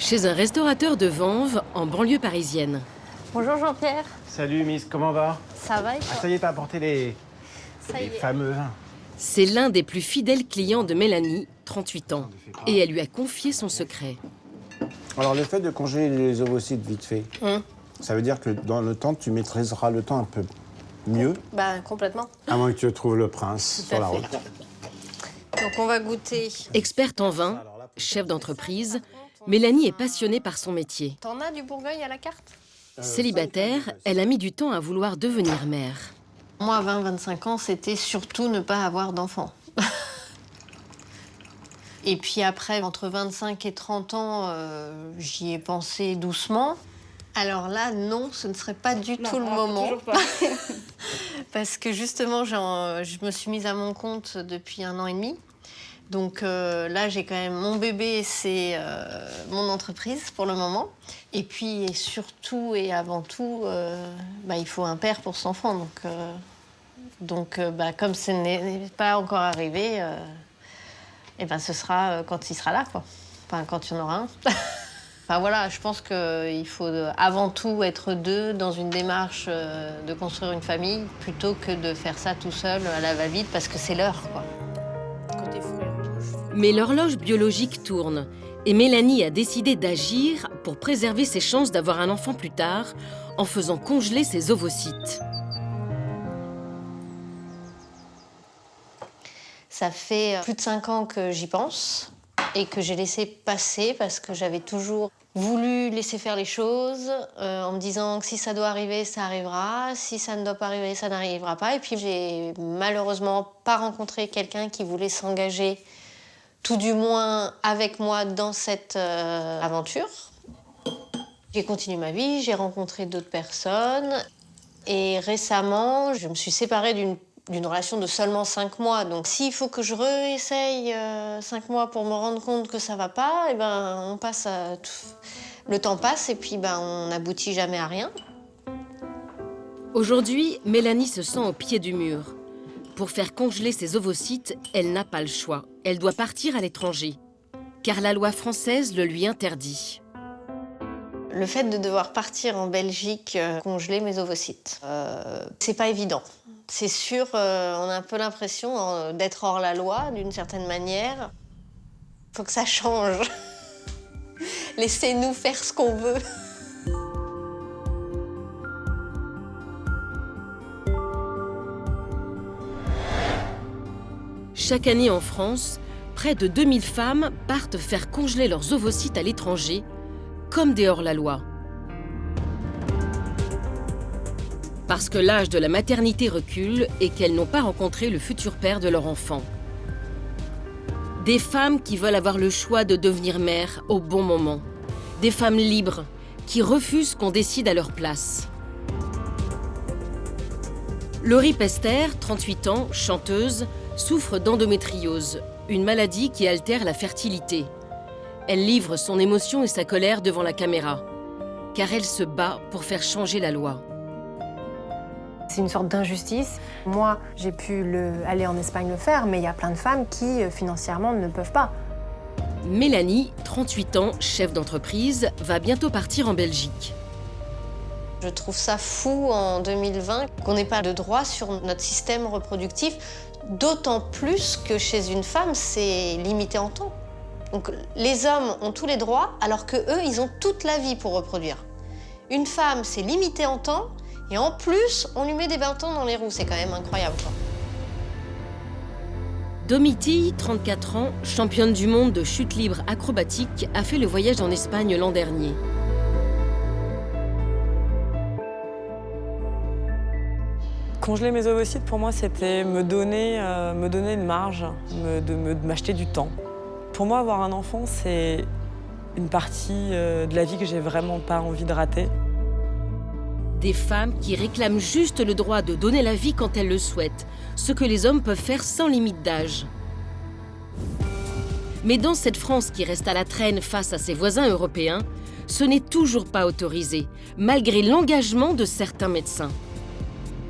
Chez un restaurateur de Vanves, en banlieue parisienne. Bonjour Jean-Pierre. Salut Miss, comment va? Ça va et toi? Ça y est, t'as apporté les fameux vins. C'est l'un des plus fidèles clients de Mélanie, 38 ans. Et elle lui a confié son secret. Alors, le fait de congeler les ovocytes vite fait, ça veut dire que dans le temps, tu maîtriseras le temps un peu mieux, Bah complètement. à moins que tu trouves le prince sur la route. Donc on va goûter. Experte en vin, chef d'entreprise, Mélanie est passionnée par son métier. T'en as du Bourgogne à la carte? Célibataire, elle a mis du temps à vouloir devenir mère. Moi, à 20-25 ans, c'était surtout ne pas avoir d'enfant. Et puis après, entre 25 et 30 ans, j'y ai pensé doucement. Alors là, non, ce ne serait pas du tout le moment. Toujours pas. Parce que justement, je me suis mise à mon compte depuis 1 an et demi. Donc là, j'ai quand même mon bébé, c'est mon entreprise pour le moment. Et puis, et surtout et avant tout, il faut un père pour cet enfant. Donc comme ce n'est pas encore arrivé, ce sera quand il sera là, quoi. Enfin, quand il y en aura un. Enfin voilà, je pense qu'il faut avant tout être deux dans une démarche de construire une famille plutôt que de faire ça tout seul à la va-vite parce que c'est l'heure, quoi. Mais l'horloge biologique tourne et Mélanie a décidé d'agir pour préserver ses chances d'avoir un enfant plus tard en faisant congeler ses ovocytes. Ça fait plus de 5 ans que j'y pense et que j'ai laissé passer parce que j'avais toujours voulu laisser faire les choses en me disant que si ça doit arriver, ça arrivera. Si ça ne doit pas arriver, ça n'arrivera pas. Et puis j'ai malheureusement pas rencontré quelqu'un qui voulait s'engager, tout du moins avec moi, dans cette aventure. J'ai continué ma vie, j'ai rencontré d'autres personnes. Et récemment, je me suis séparée d'une relation de seulement 5 mois. Donc s'il faut que je réessaye 5 mois pour me rendre compte que ça va pas, on passe le temps passe et puis on n'aboutit jamais à rien. Aujourd'hui, Mélanie se sent au pied du mur. Pour faire congeler ses ovocytes, elle n'a pas le choix. Elle doit partir à l'étranger, car la loi française le lui interdit. Le fait de devoir partir en Belgique congeler mes ovocytes, c'est pas évident. C'est sûr, on a un peu l'impression d'être hors la loi, d'une certaine manière. Faut que ça change. Laissez-nous faire ce qu'on veut. Chaque année en France, près de 2000 femmes partent faire congeler leurs ovocytes à l'étranger, comme des hors-la-loi. Parce que l'âge de la maternité recule et qu'elles n'ont pas rencontré le futur père de leur enfant. Des femmes qui veulent avoir le choix de devenir mère au bon moment. Des femmes libres qui refusent qu'on décide à leur place. Laurie Pester, 38 ans, chanteuse, souffre d'endométriose, une maladie qui altère la fertilité. Elle livre son émotion et sa colère devant la caméra, car elle se bat pour faire changer la loi. C'est une sorte d'injustice. Moi, j'ai pu aller en Espagne le faire, mais il y a plein de femmes qui, financièrement, ne peuvent pas. Mélanie, 38 ans, chef d'entreprise, va bientôt partir en Belgique. Je trouve ça fou en 2020 qu'on n'ait pas de droit sur notre système reproductif, d'autant plus que chez une femme, c'est limité en temps. Donc les hommes ont tous les droits, alors qu'eux, ils ont toute la vie pour reproduire. Une femme, c'est limité en temps, et en plus, on lui met des bâtons dans les roues. C'est quand même incroyable, quoi. Domitille, 34 ans, championne du monde de chute libre acrobatique, a fait le voyage en Espagne l'an dernier. Congeler mes ovocytes, pour moi, c'était me donner une marge, m'acheter du temps. Pour moi, avoir un enfant, c'est une partie de la vie que j'ai vraiment pas envie de rater. Des femmes qui réclament juste le droit de donner la vie quand elles le souhaitent, ce que les hommes peuvent faire sans limite d'âge. Mais dans cette France qui reste à la traîne face à ses voisins européens, ce n'est toujours pas autorisé, malgré l'engagement de certains médecins.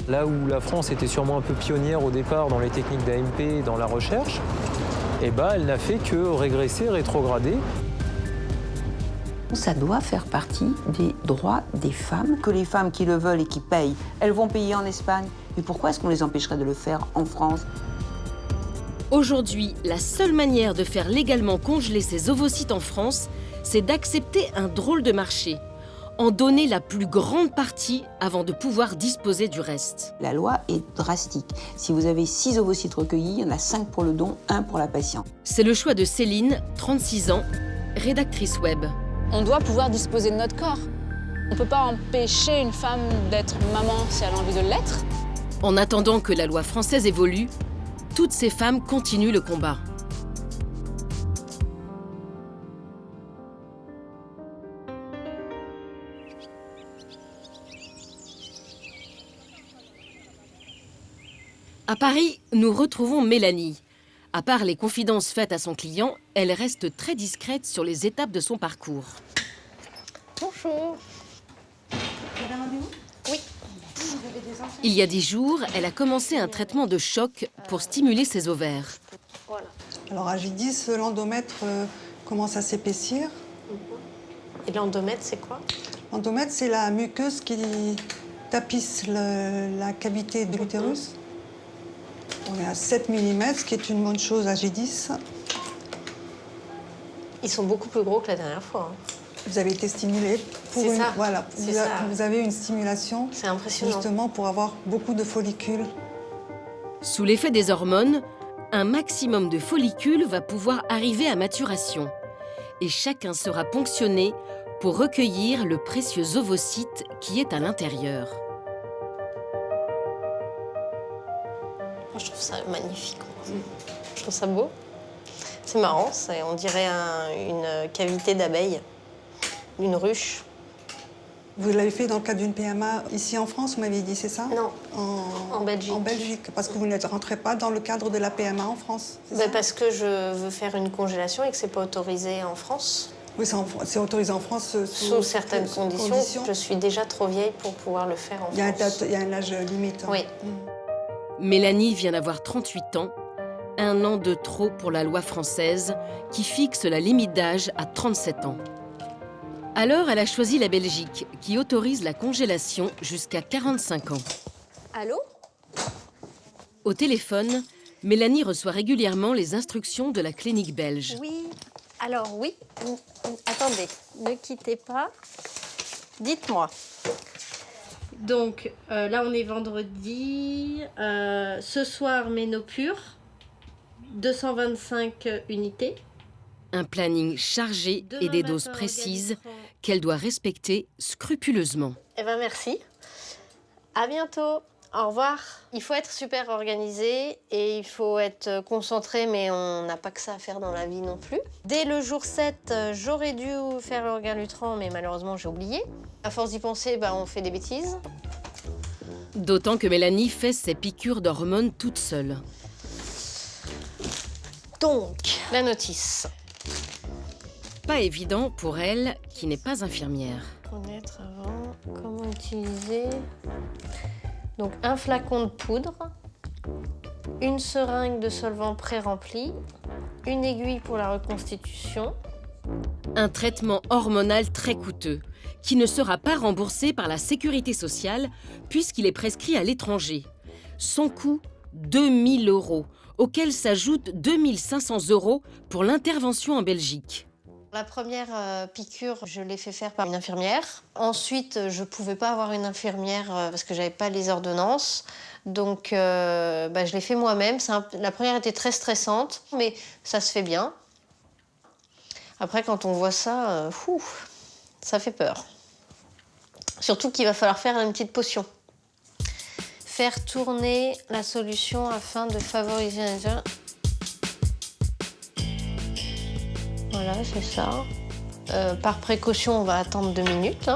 Là où la France était sûrement un peu pionnière au départ dans les techniques d'AMP, dans la recherche, elle n'a fait que régresser, rétrograder. Ça doit faire partie des droits des femmes. Que les femmes qui le veulent et qui payent, elles vont payer en Espagne. Mais pourquoi est-ce qu'on les empêcherait de le faire en France ? Aujourd'hui, la seule manière de faire légalement congeler ces ovocytes en France, c'est d'accepter un drôle de marché, en donner la plus grande partie avant de pouvoir disposer du reste. La loi est drastique. Si vous avez 6 ovocytes recueillis, il y en a 5 pour le don, 1 pour la patiente. C'est le choix de Céline, 36 ans, rédactrice web. On doit pouvoir disposer de notre corps. On ne peut pas empêcher une femme d'être maman si elle a envie de l'être. En attendant que la loi française évolue, toutes ces femmes continuent le combat. À Paris, nous retrouvons Mélanie. À part les confidences faites à son client, elle reste très discrète sur les étapes de son parcours. Bonjour. Oui. Il y a 10 jours, elle a commencé un traitement de choc pour stimuler ses ovaires. Voilà. Alors à J10, l'endomètre commence à s'épaissir. Et l'endomètre, c'est quoi? L'endomètre, c'est la muqueuse qui tapisse la cavité de l'utérus. On est à 7 mm, ce qui est une bonne chose à J10. Ils sont beaucoup plus gros que la dernière fois. Vous avez été stimulé pour C'est ça. Voilà, C'est ça. vous avez une stimulation. C'est impressionnant. Justement pour avoir beaucoup de follicules. Sous l'effet des hormones, un maximum de follicules va pouvoir arriver à maturation. Et chacun sera ponctionné pour recueillir le précieux ovocyte qui est à l'intérieur. Moi, je trouve ça magnifique. Je trouve ça beau. C'est marrant, on dirait une cavité d'abeille, une ruche. Vous l'avez fait dans le cadre d'une PMA ici en France, vous m'avez dit, c'est ça? Non, en Belgique. En Belgique, parce que vous ne rentrez pas dans le cadre de la PMA en France, c'est ça? Parce que je veux faire une congélation et que c'est pas autorisé en France. Oui, c'est autorisé en France sous certaines conditions. Je suis déjà trop vieille pour pouvoir le faire en France. Il y a un âge limite. Oui. Mélanie vient d'avoir 38 ans, un an de trop pour la loi française qui fixe la limite d'âge à 37 ans. Alors, elle a choisi la Belgique, qui autorise la congélation jusqu'à 45 ans. Allô? Au téléphone, Mélanie reçoit régulièrement les instructions de la clinique belge. Oui. Alors, oui. Attendez, ne quittez pas. Dites-moi. Donc, là, on est vendredi. Ce soir, ménopure. 225 unités. Un planning chargé et des doses précises qu'elle doit respecter scrupuleusement. Eh bien, merci. À bientôt. Au revoir. Il faut être super organisé et il faut être concentré, mais on n'a pas que ça à faire dans la vie non plus. Dès le jour 7, j'aurais dû faire l'orgalutran, mais malheureusement, j'ai oublié. À force d'y penser, on fait des bêtises. D'autant que Mélanie fait ses piqûres d'hormones toute seule. Donc, la notice. Pas évident pour elle, qui n'est pas infirmière. Connaître avant, comment utiliser. Donc, un flacon de poudre, une seringue de solvant pré-rempli, une aiguille pour la reconstitution. Un traitement hormonal très coûteux, qui ne sera pas remboursé par la sécurité sociale puisqu'il est prescrit à l'étranger. Son coût, 2 000 €, auquel s'ajoutent 2 500 € pour l'intervention en Belgique. La première piqûre, je l'ai fait faire par une infirmière. Ensuite, je ne pouvais pas avoir une infirmière parce que je n'avais pas les ordonnances. Donc, je l'ai fait moi-même. La première était très stressante, mais ça se fait bien. Après, quand on voit ça, ça fait peur. Surtout qu'il va falloir faire une petite potion. Faire tourner la solution afin de favoriser les... Voilà, c'est ça. Par précaution, on va attendre 2 minutes.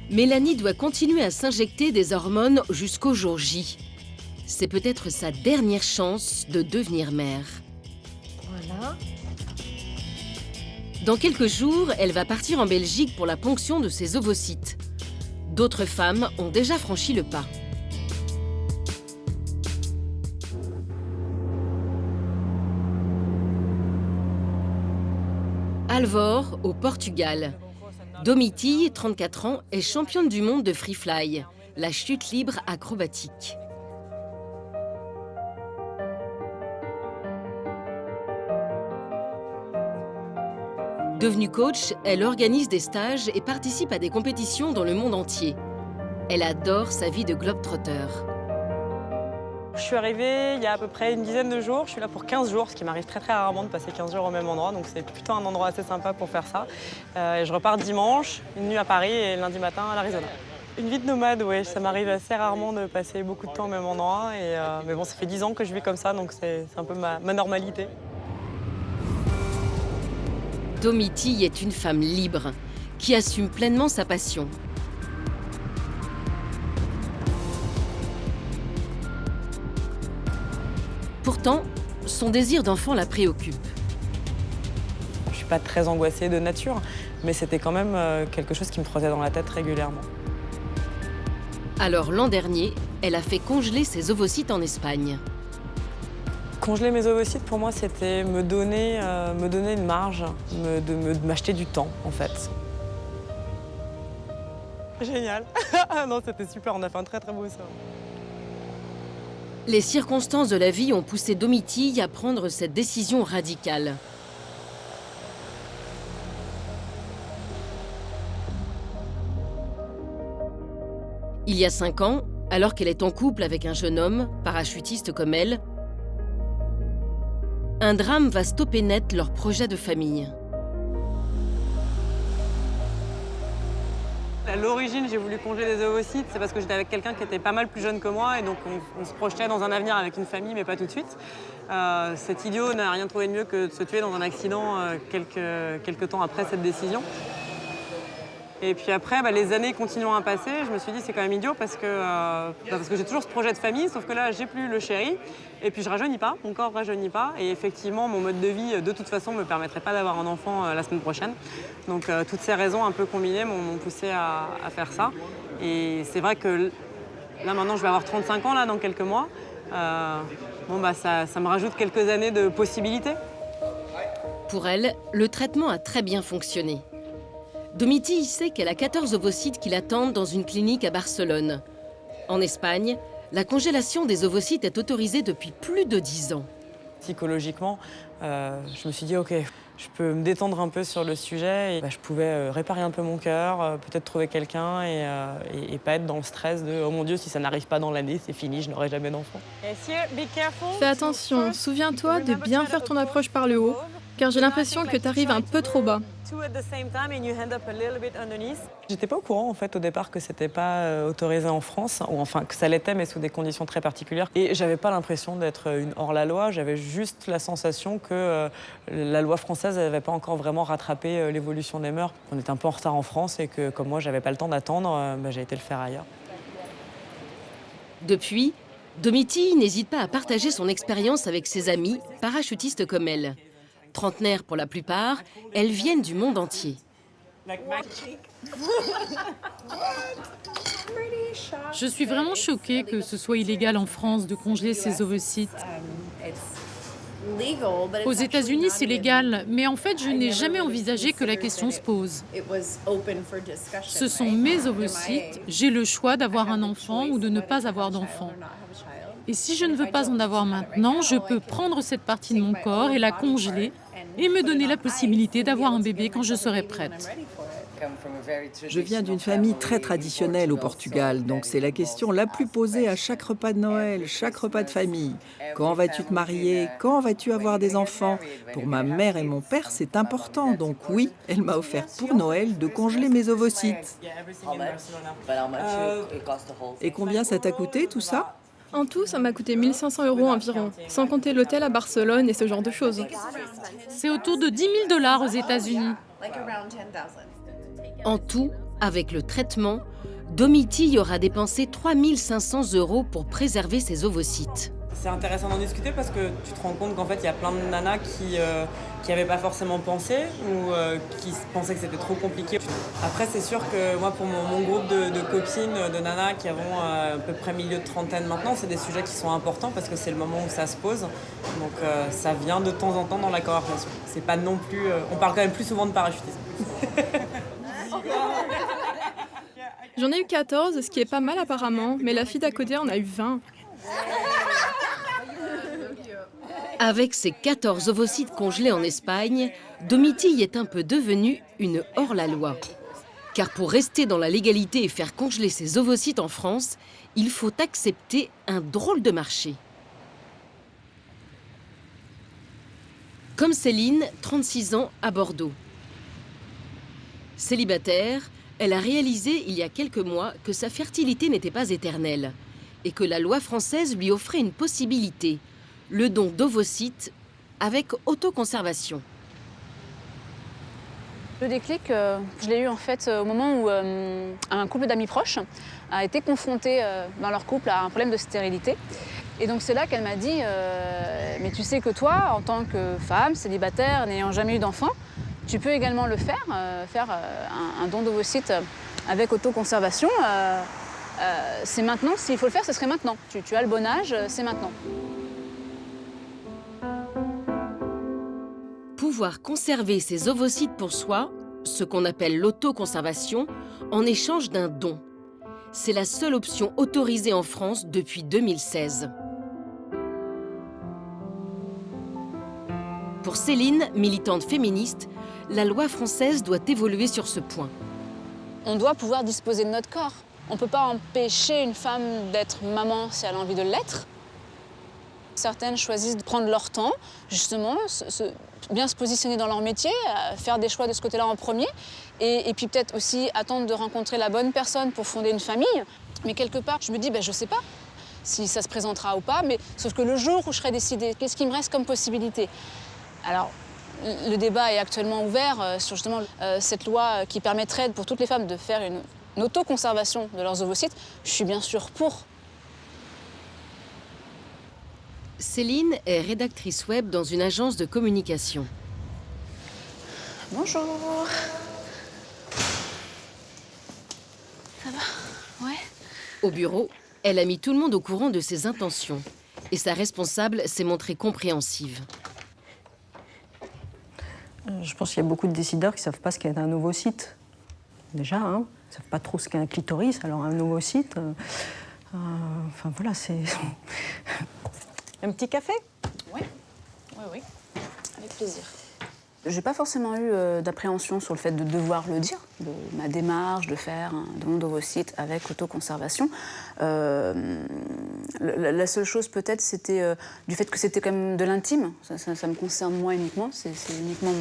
Mélanie doit continuer à s'injecter des hormones jusqu'au jour J. C'est peut-être sa dernière chance de devenir mère. Voilà. Dans quelques jours, elle va partir en Belgique pour la ponction de ses ovocytes. D'autres femmes ont déjà franchi le pas. Alvor, au Portugal. Domitille, 34 ans, est championne du monde de free fly, la chute libre acrobatique. Devenue coach, elle organise des stages et participe à des compétitions dans le monde entier. Elle adore sa vie de globe-trotter. Je suis arrivée il y a à peu près une dizaine de jours. Je suis là pour 15 jours, ce qui m'arrive très rarement de passer 15 jours au même endroit. Donc c'est plutôt un endroit assez sympa pour faire ça. Et je repars dimanche, une nuit à Paris et lundi matin à l'Arizona. Une vie de nomade, oui. Ça m'arrive assez rarement de passer beaucoup de temps au même endroit. Mais bon, ça fait 10 ans que je vis comme ça, donc c'est un peu ma normalité. Domitille est une femme libre, qui assume pleinement sa passion. Pourtant, son désir d'enfant la préoccupe. Je ne suis pas très angoissée de nature, mais c'était quand même quelque chose qui me trottait dans la tête régulièrement. Alors l'an dernier, elle a fait congeler ses ovocytes en Espagne. Congeler mes ovocytes, pour moi, c'était me donner une marge, m'acheter du temps, en fait. Génial. Non, c'était super, on a fait un très beau soir. Les circonstances de la vie ont poussé Domitille à prendre cette décision radicale. Il y a 5 ans, alors qu'elle est en couple avec un jeune homme, parachutiste comme elle, un drame va stopper net leur projet de famille. À l'origine, j'ai voulu congeler des ovocytes, c'est parce que j'étais avec quelqu'un qui était pas mal plus jeune que moi et donc on se projetait dans un avenir avec une famille, mais pas tout de suite. Cet idiot n'a rien trouvé de mieux que de se tuer dans un accident quelques temps après cette décision. Et puis après, les années continuant à passer, je me suis dit c'est quand même idiot parce que j'ai toujours ce projet de famille, sauf que là, j'ai plus le chéri. Et puis je rajeunis pas, mon corps rajeunit pas. Et effectivement, mon mode de vie, de toute façon, me permettrait pas d'avoir un enfant la semaine prochaine. Donc toutes ces raisons un peu combinées m'ont poussé à faire ça. Et c'est vrai que là, maintenant, je vais avoir 35 ans là, dans quelques mois. Ça me rajoute quelques années de possibilités. Pour elle, le traitement a très bien fonctionné. Domitille sait qu'elle a 14 ovocytes qui l'attendent dans une clinique à Barcelone. En Espagne, la congélation des ovocytes est autorisée depuis plus de 10 ans. Psychologiquement, je me suis dit, OK, je peux me détendre un peu sur le sujet. Et, je pouvais réparer un peu mon cœur, peut-être trouver quelqu'un et pas être dans le stress de « Oh mon Dieu, si ça n'arrive pas dans l'année, c'est fini, je n'aurai jamais d'enfant ». Fais attention, souviens-toi de bien faire ton approche par le haut, car j'ai l'impression que tu arrives un peu trop bas. J'étais pas au courant en fait au départ que c'était pas autorisé en France, ou enfin que ça l'était mais sous des conditions très particulières. Et j'avais pas l'impression d'être une hors-la-loi, j'avais juste la sensation que la loi française n'avait pas encore vraiment rattrapé l'évolution des mœurs. On était un peu en retard en France et que comme moi j'avais pas le temps d'attendre, j'ai été le faire ailleurs. Depuis, Domitille n'hésite pas à partager son expérience avec ses amis, parachutistes comme elle. Trentenaires pour la plupart, elles viennent du monde entier. Je suis vraiment choquée que ce soit illégal en France de congeler ces ovocytes. Aux États-Unis, c'est légal, mais en fait, je n'ai jamais envisagé que la question se pose. Ce sont mes ovocytes, j'ai le choix d'avoir un enfant ou de ne pas avoir d'enfant. Et si je ne veux pas en avoir maintenant, je peux prendre cette partie de mon corps et la congeler et me donner la possibilité d'avoir un bébé quand je serai prête. Je viens d'une famille très traditionnelle au Portugal, donc c'est la question la plus posée à chaque repas de Noël, chaque repas de famille. Quand vas-tu te marier? Quand vas-tu avoir des enfants? Pour ma mère et mon père, c'est important. Donc oui, elle m'a offert pour Noël de congeler mes ovocytes. Et combien ça t'a coûté tout ça? En tout, ça m'a coûté 1 500 € environ, sans compter l'hôtel à Barcelone et ce genre de choses. C'est autour de 10 000 $ aux États-Unis. En tout, avec le traitement, Domitille aura dépensé 3 500 € pour préserver ses ovocytes. C'est intéressant d'en discuter parce que tu te rends compte qu'en fait, il y a plein de nanas qui n'avaient pas forcément pensé ou qui pensaient que c'était trop compliqué. Après, c'est sûr que moi, pour mon groupe de copines, de nanas qui avons à peu près milieu de trentaine maintenant, c'est des sujets qui sont importants parce que c'est le moment où ça se pose. Donc, ça vient de temps en temps dans la conversation. C'est pas non plus... on parle quand même plus souvent de parachutisme. J'en ai eu 14, ce qui est pas mal apparemment, mais la fille d'à côté en a eu 20. Avec ses 14 ovocytes congelés en Espagne, Domitille est un peu devenue une hors-la-loi. Car pour rester dans la légalité et faire congeler ses ovocytes en France, il faut accepter un drôle de marché. Comme Céline, 36 ans, à Bordeaux. Célibataire, elle a réalisé il y a quelques mois que sa fertilité n'était pas éternelle et que la loi française lui offrait une possibilité, le don d'ovocytes avec autoconservation. Le déclic, je l'ai eu en fait au moment où un couple d'amis proches a été confronté dans leur couple à un problème de stérilité. Et donc c'est là qu'elle m'a dit mais tu sais que toi, en tant que femme célibataire, n'ayant jamais eu d'enfant, tu peux également le faire, un don d'ovocytes avec autoconservation. C'est maintenant, s'il faut le faire, ce serait maintenant. Tu as le bon âge, c'est maintenant. Pouvoir conserver ses ovocytes pour soi, ce qu'on appelle l'autoconservation, en échange d'un don. C'est la seule option autorisée en France depuis 2016. Pour Céline, militante féministe, la loi française doit évoluer sur ce point. On doit pouvoir disposer de notre corps. On ne peut pas empêcher une femme d'être maman si elle a envie de l'être. Certaines choisissent de prendre leur temps, justement, bien se positionner dans leur métier, faire des choix de ce côté-là en premier, et puis peut-être aussi attendre de rencontrer la bonne personne pour fonder une famille. Mais quelque part, je me dis, je ne sais pas si ça se présentera ou pas, mais sauf que le jour où je serai décidée, qu'est-ce qui me reste comme possibilité? Alors, le débat est actuellement ouvert sur justement cette loi qui permettrait pour toutes les femmes de faire une autoconservation de leurs ovocytes. Je suis bien sûr pour. Céline est rédactrice web dans une agence de communication. Bonjour. Ça va? Ouais. Au bureau, elle a mis tout le monde au courant de ses intentions. Et sa responsable s'est montrée compréhensive. Je pense qu'il y a beaucoup de décideurs qui ne savent pas ce qu'est un ovocyte. Déjà, ils ne savent pas trop ce qu'est un clitoris, alors un ovocyte... enfin voilà, c'est... Un petit café? Oui, avec plaisir. J'ai pas forcément eu d'appréhension sur le fait de devoir le dire, de ma démarche, de faire un don d'ovocytes avec autoconservation. La seule chose peut-être, c'était du fait que c'était quand même de l'intime. Ça me concerne moi uniquement, c'est uniquement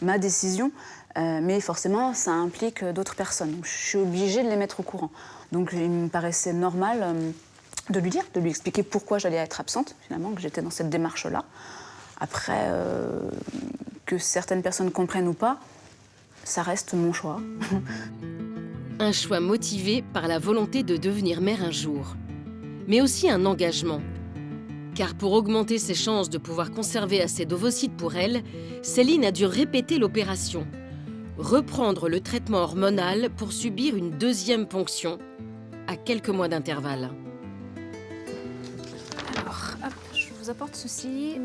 ma décision. Mais forcément, ça implique d'autres personnes. Donc, je suis obligée de les mettre au courant. Donc il me paraissait normal... de lui dire, de lui expliquer pourquoi j'allais être absente, finalement, que j'étais dans cette démarche-là. Après, que certaines personnes comprennent ou pas, ça reste mon choix. Un choix motivé par la volonté de devenir mère un jour. Mais aussi un engagement. Car pour augmenter ses chances de pouvoir conserver assez d'ovocytes pour elle, Céline a dû répéter l'opération. Reprendre le traitement hormonal pour subir une deuxième ponction, à quelques mois d'intervalle. Alors, hop, je vous apporte ceci.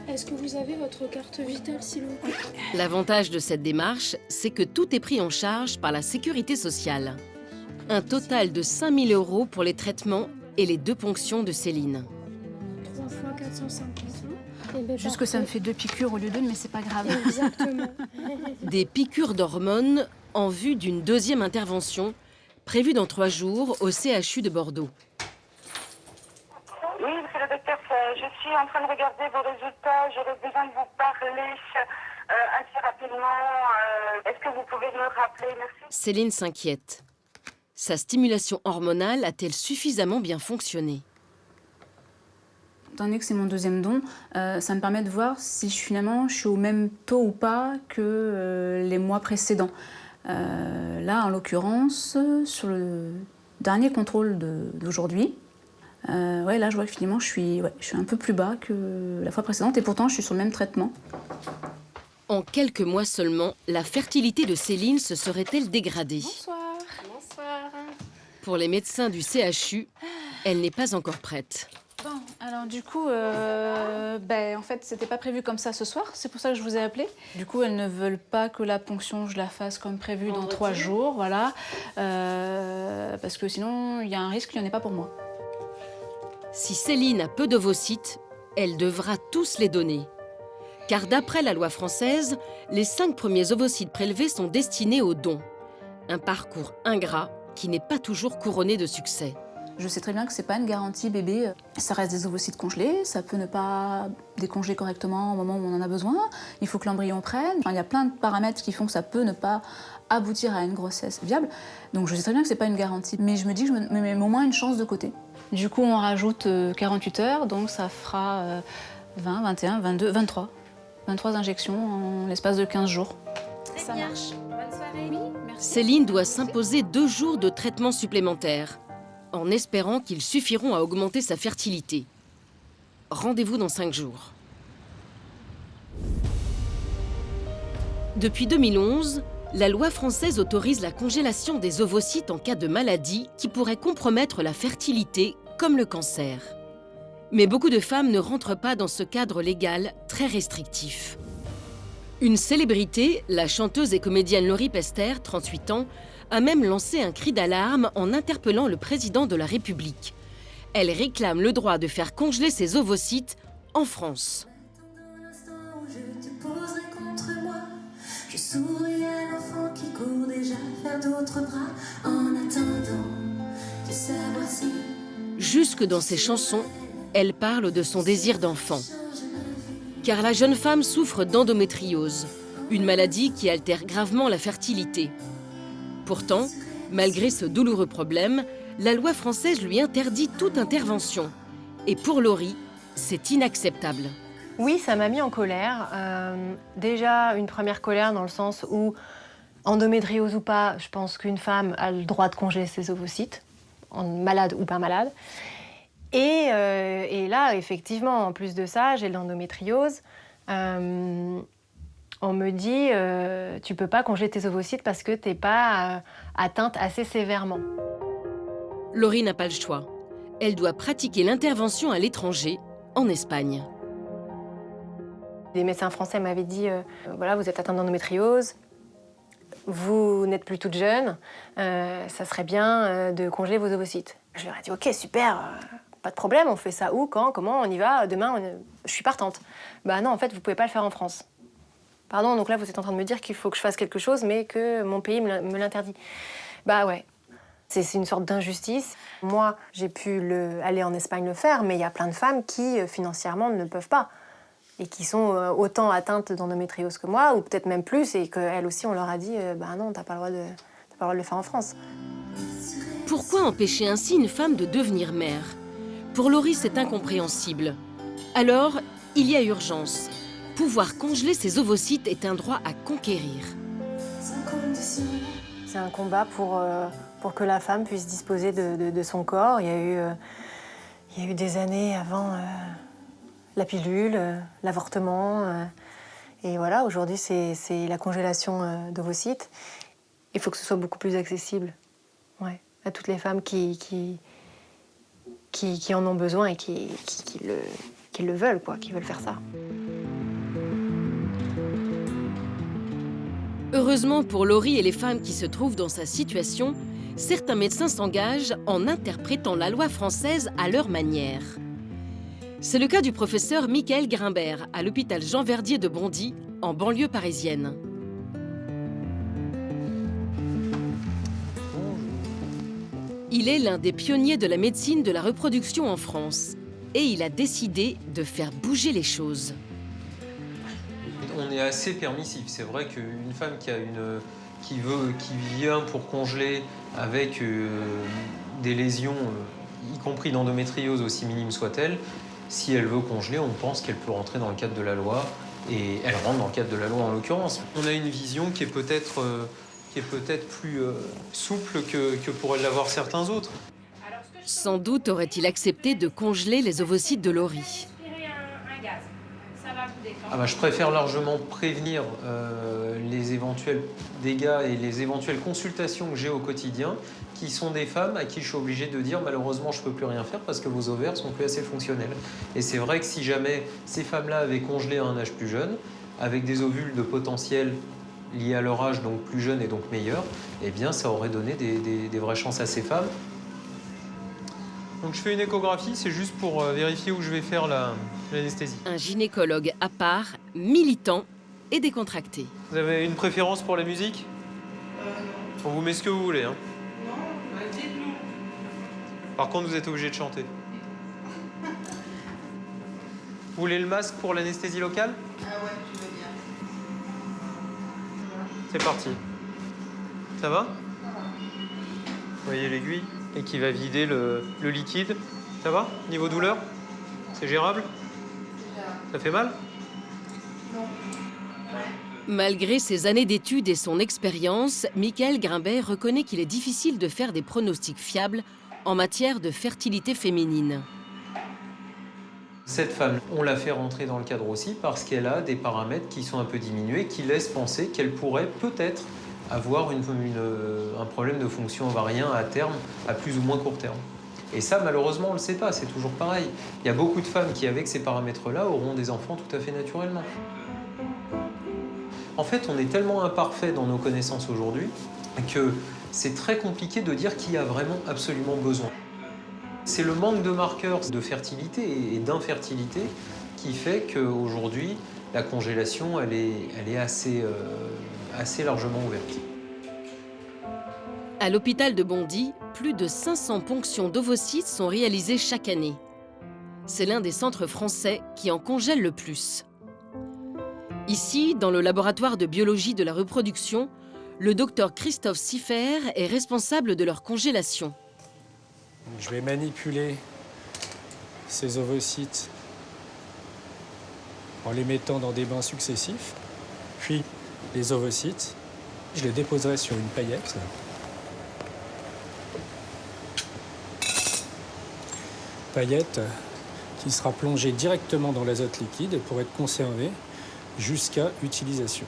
Est-ce que vous avez votre carte vitale, s'il vous plaît? L'avantage de cette démarche, c'est que tout est pris en charge par la sécurité sociale. Un total de 5 000 € pour les traitements et les 2 ponctions de Céline. 3 fois 450. Juste que ça me fait 2 piqûres au lieu d'1, mais c'est pas grave. Exactement. Des piqûres d'hormones en vue d'une deuxième intervention, prévue dans 3 jours au CHU de Bordeaux. Oui, monsieur le docteur, je suis en train de regarder vos résultats. J'aurais besoin de vous parler assez rapidement. Est-ce que vous pouvez me rappeler? Merci. Céline s'inquiète. Sa stimulation hormonale a-t-elle suffisamment bien fonctionné? Étant donné que c'est mon deuxième don, ça me permet de voir si finalement je suis au même taux ou pas que les mois précédents. Là, en l'occurrence, sur le dernier contrôle d'aujourd'hui, Ouais, là, je vois que finalement, je suis un peu plus bas que la fois précédente et pourtant, je suis sur le même traitement. En quelques mois seulement, la fertilité de Céline se serait-elle dégradée? Bonsoir. Bonsoir. Pour les médecins du CHU, elle n'est pas encore prête. Bon, alors du coup, en fait, c'était pas prévu comme ça ce soir, c'est pour ça que je vous ai appelé. Du coup, elles ne veulent pas que la ponction, je la fasse comme prévu dans 3 jours, voilà. Parce que sinon, il y a un risque qu'il n'y en ait pas pour moi. Si Céline a peu d'ovocytes, elle devra tous les donner. Car d'après la loi française, les 5 premiers ovocytes prélevés sont destinés au don. Un parcours ingrat qui n'est pas toujours couronné de succès. Je sais très bien que c'est pas une garantie bébé. Ça reste des ovocytes congelés, ça peut ne pas décongeler correctement au moment où on en a besoin. Il faut que l'embryon prenne. Enfin, il y a plein de paramètres qui font que ça peut ne pas aboutir à une grossesse viable. Donc je sais très bien que c'est pas une garantie. Mais je me dis que je me mets au moins une chance de côté. Du coup, on rajoute 48 heures, donc ça fera 20, 21, 22, 23. 23 injections en l'espace de 15 jours. Ça marche. Bonne soirée. Oui, merci. Céline doit s'imposer 2 jours de traitement supplémentaire, en espérant qu'ils suffiront à augmenter sa fertilité. Rendez-vous dans 5 jours. Depuis 2011, la loi française autorise la congélation des ovocytes en cas de maladie qui pourrait compromettre la fertilité, comme le cancer. Mais beaucoup de femmes ne rentrent pas dans ce cadre légal très restrictif. Une célébrité, la chanteuse et comédienne Laurie Pester, 38 ans, a même lancé un cri d'alarme en interpellant le président de la République. Elle réclame le droit de faire congeler ses ovocytes en France. Jusque dans ses chansons, elle parle de son désir d'enfant. Car la jeune femme souffre d'endométriose, une maladie qui altère gravement la fertilité. Pourtant, malgré ce douloureux problème, la loi française lui interdit toute intervention. Et pour Laurie, c'est inacceptable. Oui, ça m'a mis en colère. Déjà, une première colère dans le sens où, endométriose ou pas, je pense qu'une femme a le droit de congeler ses ovocytes, malade ou pas malade. Et là, effectivement, en plus de ça, j'ai l'endométriose. On me dit, tu peux pas congeler tes ovocytes parce que t'es pas atteinte assez sévèrement. Laurie n'a pas le choix. Elle doit pratiquer l'intervention à l'étranger, en Espagne. Les médecins français m'avaient dit, voilà, vous êtes atteinte d'endométriose, vous n'êtes plus toute jeune, ça serait bien de congeler vos ovocytes. Je leur ai dit, ok, super, pas de problème, on fait ça où, quand, comment, on y va, demain, je suis partante. Bah non, en fait, vous pouvez pas le faire en France. Pardon, donc là, vous êtes en train de me dire qu'il faut que je fasse quelque chose, mais que mon pays me l'interdit. Bah ouais, c'est une sorte d'injustice. Moi, j'ai pu aller en Espagne le faire, mais il y a plein de femmes qui, financièrement, ne peuvent pas. Et qui sont autant atteintes d'endométriose que moi, ou peut-être même plus, et qu'elles aussi, on leur a dit, bah non, t'as pas le droit de le faire en France. Pourquoi empêcher ainsi une femme de devenir mère? Pour Laurie, c'est incompréhensible. Alors, il y a urgence. Pouvoir congeler ses ovocytes est un droit à conquérir. C'est un combat pour que la femme puisse disposer de son corps. Il y a eu des années avant la pilule, l'avortement. Et voilà, aujourd'hui, c'est la congélation d'ovocytes. Il faut que ce soit beaucoup plus accessible, ouais, à toutes les femmes qui en ont besoin et qui le veulent, quoi, qui veulent faire ça. Heureusement pour Laurie et les femmes qui se trouvent dans sa situation, certains médecins s'engagent en interprétant la loi française à leur manière. C'est le cas du professeur Michael Grimbert à l'hôpital Jean Verdier de Bondy, en banlieue parisienne. Il est l'un des pionniers de la médecine de la reproduction en France et il a décidé de faire bouger les choses. On est assez permissif. C'est vrai qu'une femme qui vient pour congeler avec des lésions, y compris d'endométriose aussi minime soit-elle, si elle veut congeler, on pense qu'elle peut rentrer dans le cadre de la loi et elle rentre dans le cadre de la loi en l'occurrence. On a une vision qui est peut-être plus souple que pourraient l'avoir certains autres. Sans doute aurait-il accepté de congeler les ovocytes de Laurie. Je préfère largement prévenir les éventuels dégâts et les éventuelles consultations que j'ai au quotidien, qui sont des femmes à qui je suis obligé de dire malheureusement je ne peux plus rien faire parce que vos ovaires sont plus assez fonctionnels. Et c'est vrai que si jamais ces femmes-là avaient congelé à un âge plus jeune, avec des ovules de potentiel liés à leur âge, donc plus jeune et donc meilleur, eh bien ça aurait donné des vraies chances à ces femmes. Donc je fais une échographie, c'est juste pour vérifier où je vais faire l'anesthésie. Un gynécologue à part, militant et décontracté. Vous avez une préférence pour la musique ? On vous met ce que vous voulez. Hein. Non, dites-nous. Par contre, vous êtes obligé de chanter. Vous voulez le masque pour l'anesthésie locale ? Ah ouais, je veux bien. C'est parti. Ça va ? Vous voyez l'aiguille et qui va vider le liquide. Ça va ? Niveau douleur ? C'est gérable ? Ça fait mal ? Non. Malgré ses années d'études et son expérience, Michael Grimbert reconnaît qu'il est difficile de faire des pronostics fiables en matière de fertilité féminine. Cette femme, on l'a fait rentrer dans le cadre aussi parce qu'elle a des paramètres qui sont un peu diminués, qui laissent penser qu'elle pourrait peut-être avoir un problème de fonction ovarien à terme, à plus ou moins court terme. Et ça, malheureusement, on ne le sait pas, c'est toujours pareil. Il y a beaucoup de femmes qui, avec ces paramètres-là, auront des enfants tout à fait naturellement. En fait, on est tellement imparfait dans nos connaissances aujourd'hui que c'est très compliqué de dire qui a vraiment absolument besoin. C'est le manque de marqueurs de fertilité et d'infertilité qui fait qu'aujourd'hui, la congélation, elle est assez largement ouverte. À l'hôpital de Bondy, plus de 500 ponctions d'ovocytes sont réalisées chaque année. C'est l'un des centres français qui en congèle le plus. Ici, dans le laboratoire de biologie de la reproduction, le docteur Christophe Siffer est responsable de leur congélation. Je vais manipuler ces ovocytes en les mettant dans des bains successifs. Puis les ovocytes, je les déposerai sur une paillette. Paillette qui sera plongée directement dans l'azote liquide pour être conservée jusqu'à utilisation.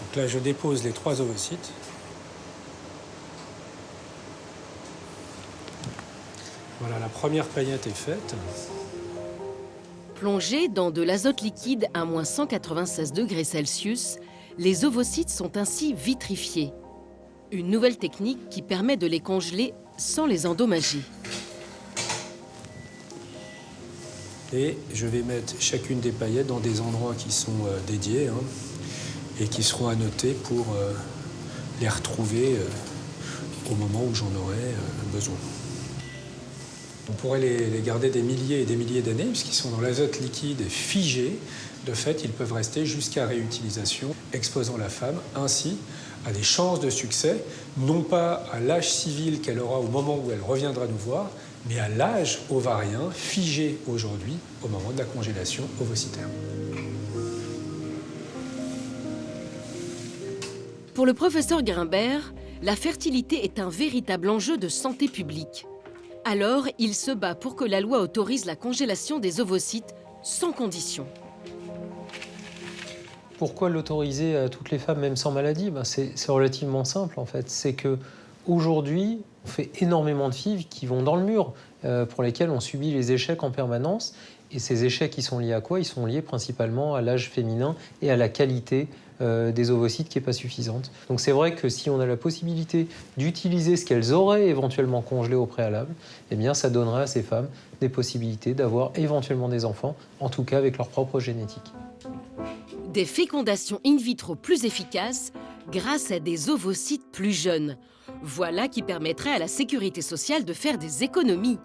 Donc là, je dépose les 3 ovocytes. Voilà, la première paillette est faite. Plongés dans de l'azote liquide à moins 196 degrés Celsius, les ovocytes sont ainsi vitrifiés. Une nouvelle technique qui permet de les congeler sans les endommager. Et je vais mettre chacune des paillettes dans des endroits qui sont dédiés et qui seront annotés pour les retrouver au moment où j'en aurai besoin. On pourrait les garder des milliers et des milliers d'années puisqu'ils sont dans l'azote liquide et figés. De fait, ils peuvent rester jusqu'à réutilisation, exposant la femme ainsi à des chances de succès, non pas à l'âge civil qu'elle aura au moment où elle reviendra nous voir, mais à l'âge ovarien figé aujourd'hui au moment de la congélation ovocytaire. Pour le professeur Grimbert, la fertilité est un véritable enjeu de santé publique. Alors, il se bat pour que la loi autorise la congélation des ovocytes sans condition. Pourquoi l'autoriser à toutes les femmes, même sans maladie ? C'est relativement simple, en fait. C'est qu'aujourd'hui, on fait énormément de FIV qui vont dans le mur, pour lesquelles on subit les échecs en permanence. Et ces échecs, qui sont liés à quoi ? Ils sont liés principalement à l'âge féminin et à la qualité des ovocytes qui n'est pas suffisante. Donc c'est vrai que si on a la possibilité d'utiliser ce qu'elles auraient éventuellement congelé au préalable, eh bien ça donnerait à ces femmes des possibilités d'avoir éventuellement des enfants, en tout cas avec leur propre génétique. Des fécondations in vitro plus efficaces grâce à des ovocytes plus jeunes. Voilà qui permettrait à la sécurité sociale de faire des économies.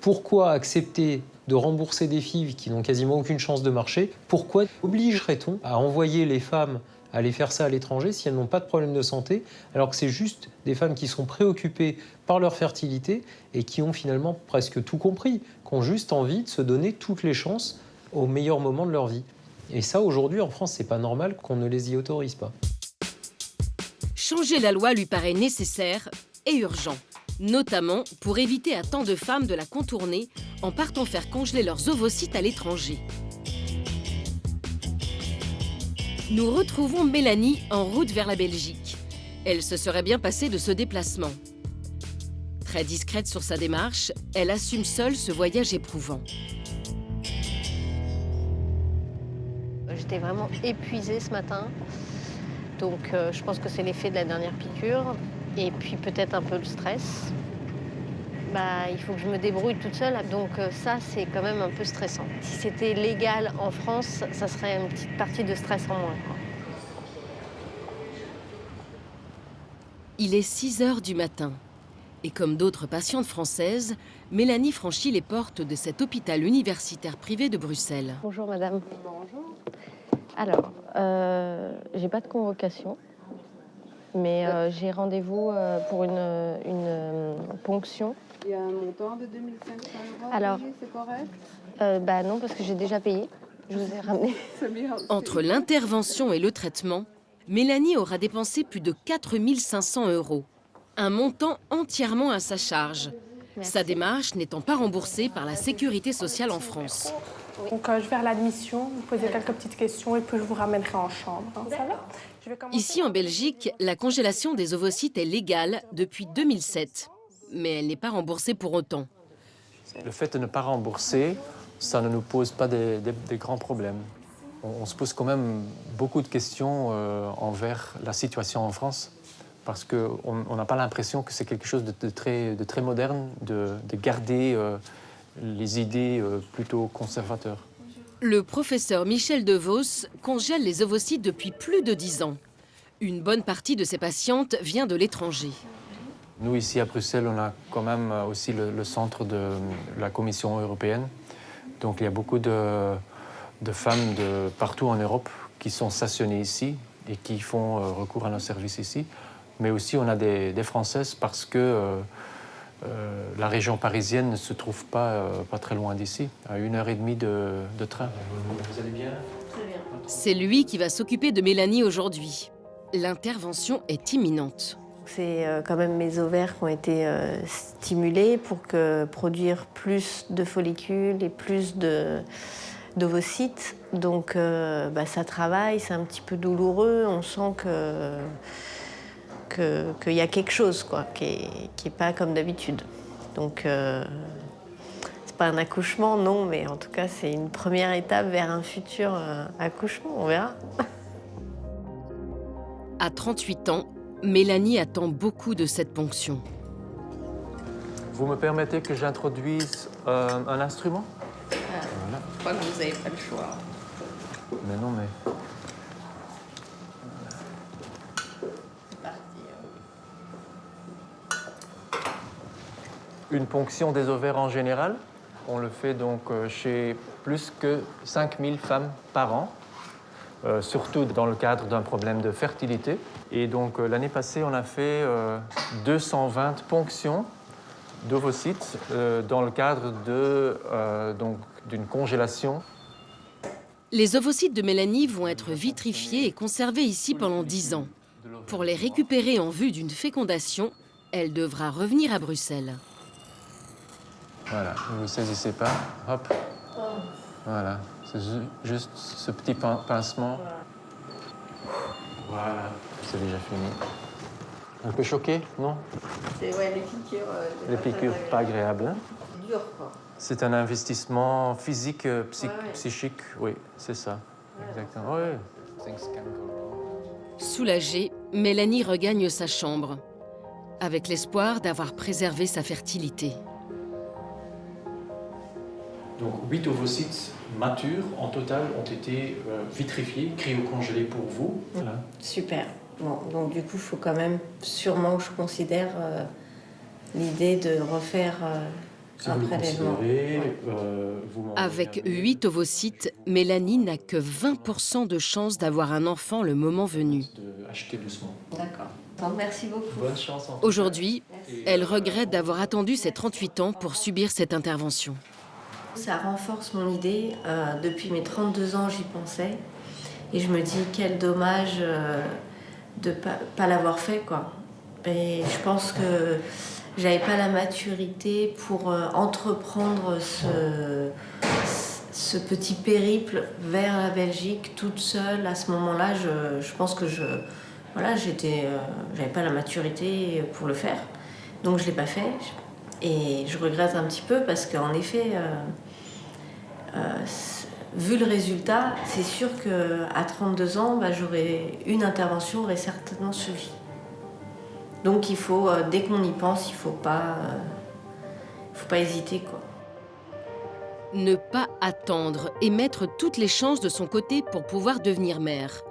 Pourquoi accepter de rembourser des FIV qui n'ont quasiment aucune chance de marcher? Pourquoi obligerait-on à envoyer les femmes à aller faire ça à l'étranger si elles n'ont pas de problème de santé, alors que c'est juste des femmes qui sont préoccupées par leur fertilité et qui ont finalement presque tout compris, qui ont juste envie de se donner toutes les chances au meilleur moment de leur vie. Et ça, aujourd'hui, en France, c'est pas normal qu'on ne les y autorise pas. Changer la loi lui paraît nécessaire et urgent. notamment pour éviter à tant de femmes de la contourner en partant faire congeler leurs ovocytes à l'étranger. Nous retrouvons Mélanie en route vers la Belgique. Elle se serait bien passée de ce déplacement. Très discrète sur sa démarche, elle assume seule ce voyage éprouvant. J'étais vraiment épuisée ce matin, donc je pense que c'est l'effet de la dernière piqûre, et puis peut-être un peu le stress. Il faut que je me débrouille toute seule, donc ça c'est quand même un peu stressant. Si c'était légal en France, ça serait une petite partie de stress en moins, quoi. Il est 6 h du matin. Et comme d'autres patientes françaises, Mélanie franchit les portes de cet hôpital universitaire privé de Bruxelles. Bonjour madame. Bonjour. Alors, j'ai pas de convocation, mais j'ai rendez-vous pour une ponction. Il y a un montant de 2 500 €. Alors, c'est correct? Non, parce que j'ai déjà payé. Je vous ai ramené. Entre l'intervention et le traitement, Mélanie aura dépensé plus de 4 500 €. Un montant entièrement à sa charge. Merci. Sa démarche n'étant pas remboursée par la Sécurité sociale en France. Donc je vais à l'admission, vous posez quelques petites questions et puis je vous ramènerai en chambre. Hein, ça va? Ici en Belgique, la congélation des ovocytes est légale depuis 2007. Mais elle n'est pas remboursée pour autant. Le fait de ne pas rembourser, ça ne nous pose pas des grands problèmes. On se pose quand même beaucoup de questions envers la situation en France, parce qu'on n'a pas l'impression que c'est quelque chose de très moderne, de garder les idées plutôt conservateurs. Le professeur Michel Devos congèle les ovocytes depuis plus de 10 ans. Une bonne partie de ses patientes vient de l'étranger. Nous, ici à Bruxelles, on a quand même aussi le centre de la Commission européenne. Donc il y a beaucoup de femmes de partout en Europe qui sont stationnées ici et qui font recours à nos services ici. Mais aussi, on a des Françaises parce que la région parisienne ne se trouve pas très loin d'ici, à 1h30 de train. Vous allez bien? Très bien. C'est lui qui va s'occuper de Mélanie aujourd'hui. L'intervention est imminente. C'est quand même mes ovaires qui ont été stimulés pour produire plus de follicules et plus d'ovocytes. Donc ça travaille, c'est un petit peu douloureux. On sent qu'il y a quelque chose quoi, qui est pas comme d'habitude. Donc c'est pas un accouchement, non, mais en tout cas c'est une première étape vers un futur accouchement, on verra. À 38 ans, Mélanie attend beaucoup de cette ponction. Vous me permettez que j'introduise un instrument? Voilà. Je crois que vous n'avez pas le choix. Mais non, mais... C'est parti. Une ponction des ovaires en général, on le fait donc chez plus que 5000 femmes par an, surtout dans le cadre d'un problème de fertilité. Et donc l'année passée, on a fait 220 ponctions d'ovocytes dans le cadre d'une congélation. Les ovocytes de Mélanie vont être vitrifiés et conservés ici pendant 10 ans. Pour les récupérer en vue d'une fécondation, elle devra revenir à Bruxelles. Voilà, ne vous saisissez pas. Hop. Voilà, c'est juste ce petit pincement. Voilà, c'est déjà fini. Un peu choqué, non? Les piqûres. Les piqûres, pas agréables. Hein? C'est dur, quoi. C'est un investissement physique, psychique, oui, c'est ça. Exactement. Ouais. Soulagée, Mélanie regagne sa chambre, avec l'espoir d'avoir préservé sa fertilité. Donc 8 ovocytes matures en total ont été vitrifiés, cryocongelés pour vous. Voilà. Super. Bon, donc du coup, il faut quand même sûrement que je considère l'idée de refaire un prélèvement. Avec 8 ovocytes, Mélanie n'a que 20% de chance d'avoir un enfant le moment venu. Acheter doucement. D'accord. Donc, merci beaucoup. Bonne chance. Aujourd'hui, elle regrette d'avoir attendu ses 38 ans pour subir cette intervention. Ça renforce mon idée. Depuis mes 32 ans, j'y pensais. Et je me dis, quel dommage de ne pas l'avoir fait, quoi. Et je pense que J'avais pas la maturité pour entreprendre ce petit périple vers la Belgique toute seule. À ce moment-là, je pense que j'avais pas la maturité pour le faire. Donc je l'ai pas fait. Et je regrette un petit peu parce qu'en effet, vu le résultat, c'est sûr qu'à 32 ans, une intervention aurait certainement suffi. Donc il faut, dès qu'on y pense, il faut pas hésiter, quoi. Ne pas attendre et mettre toutes les chances de son côté pour pouvoir devenir mère.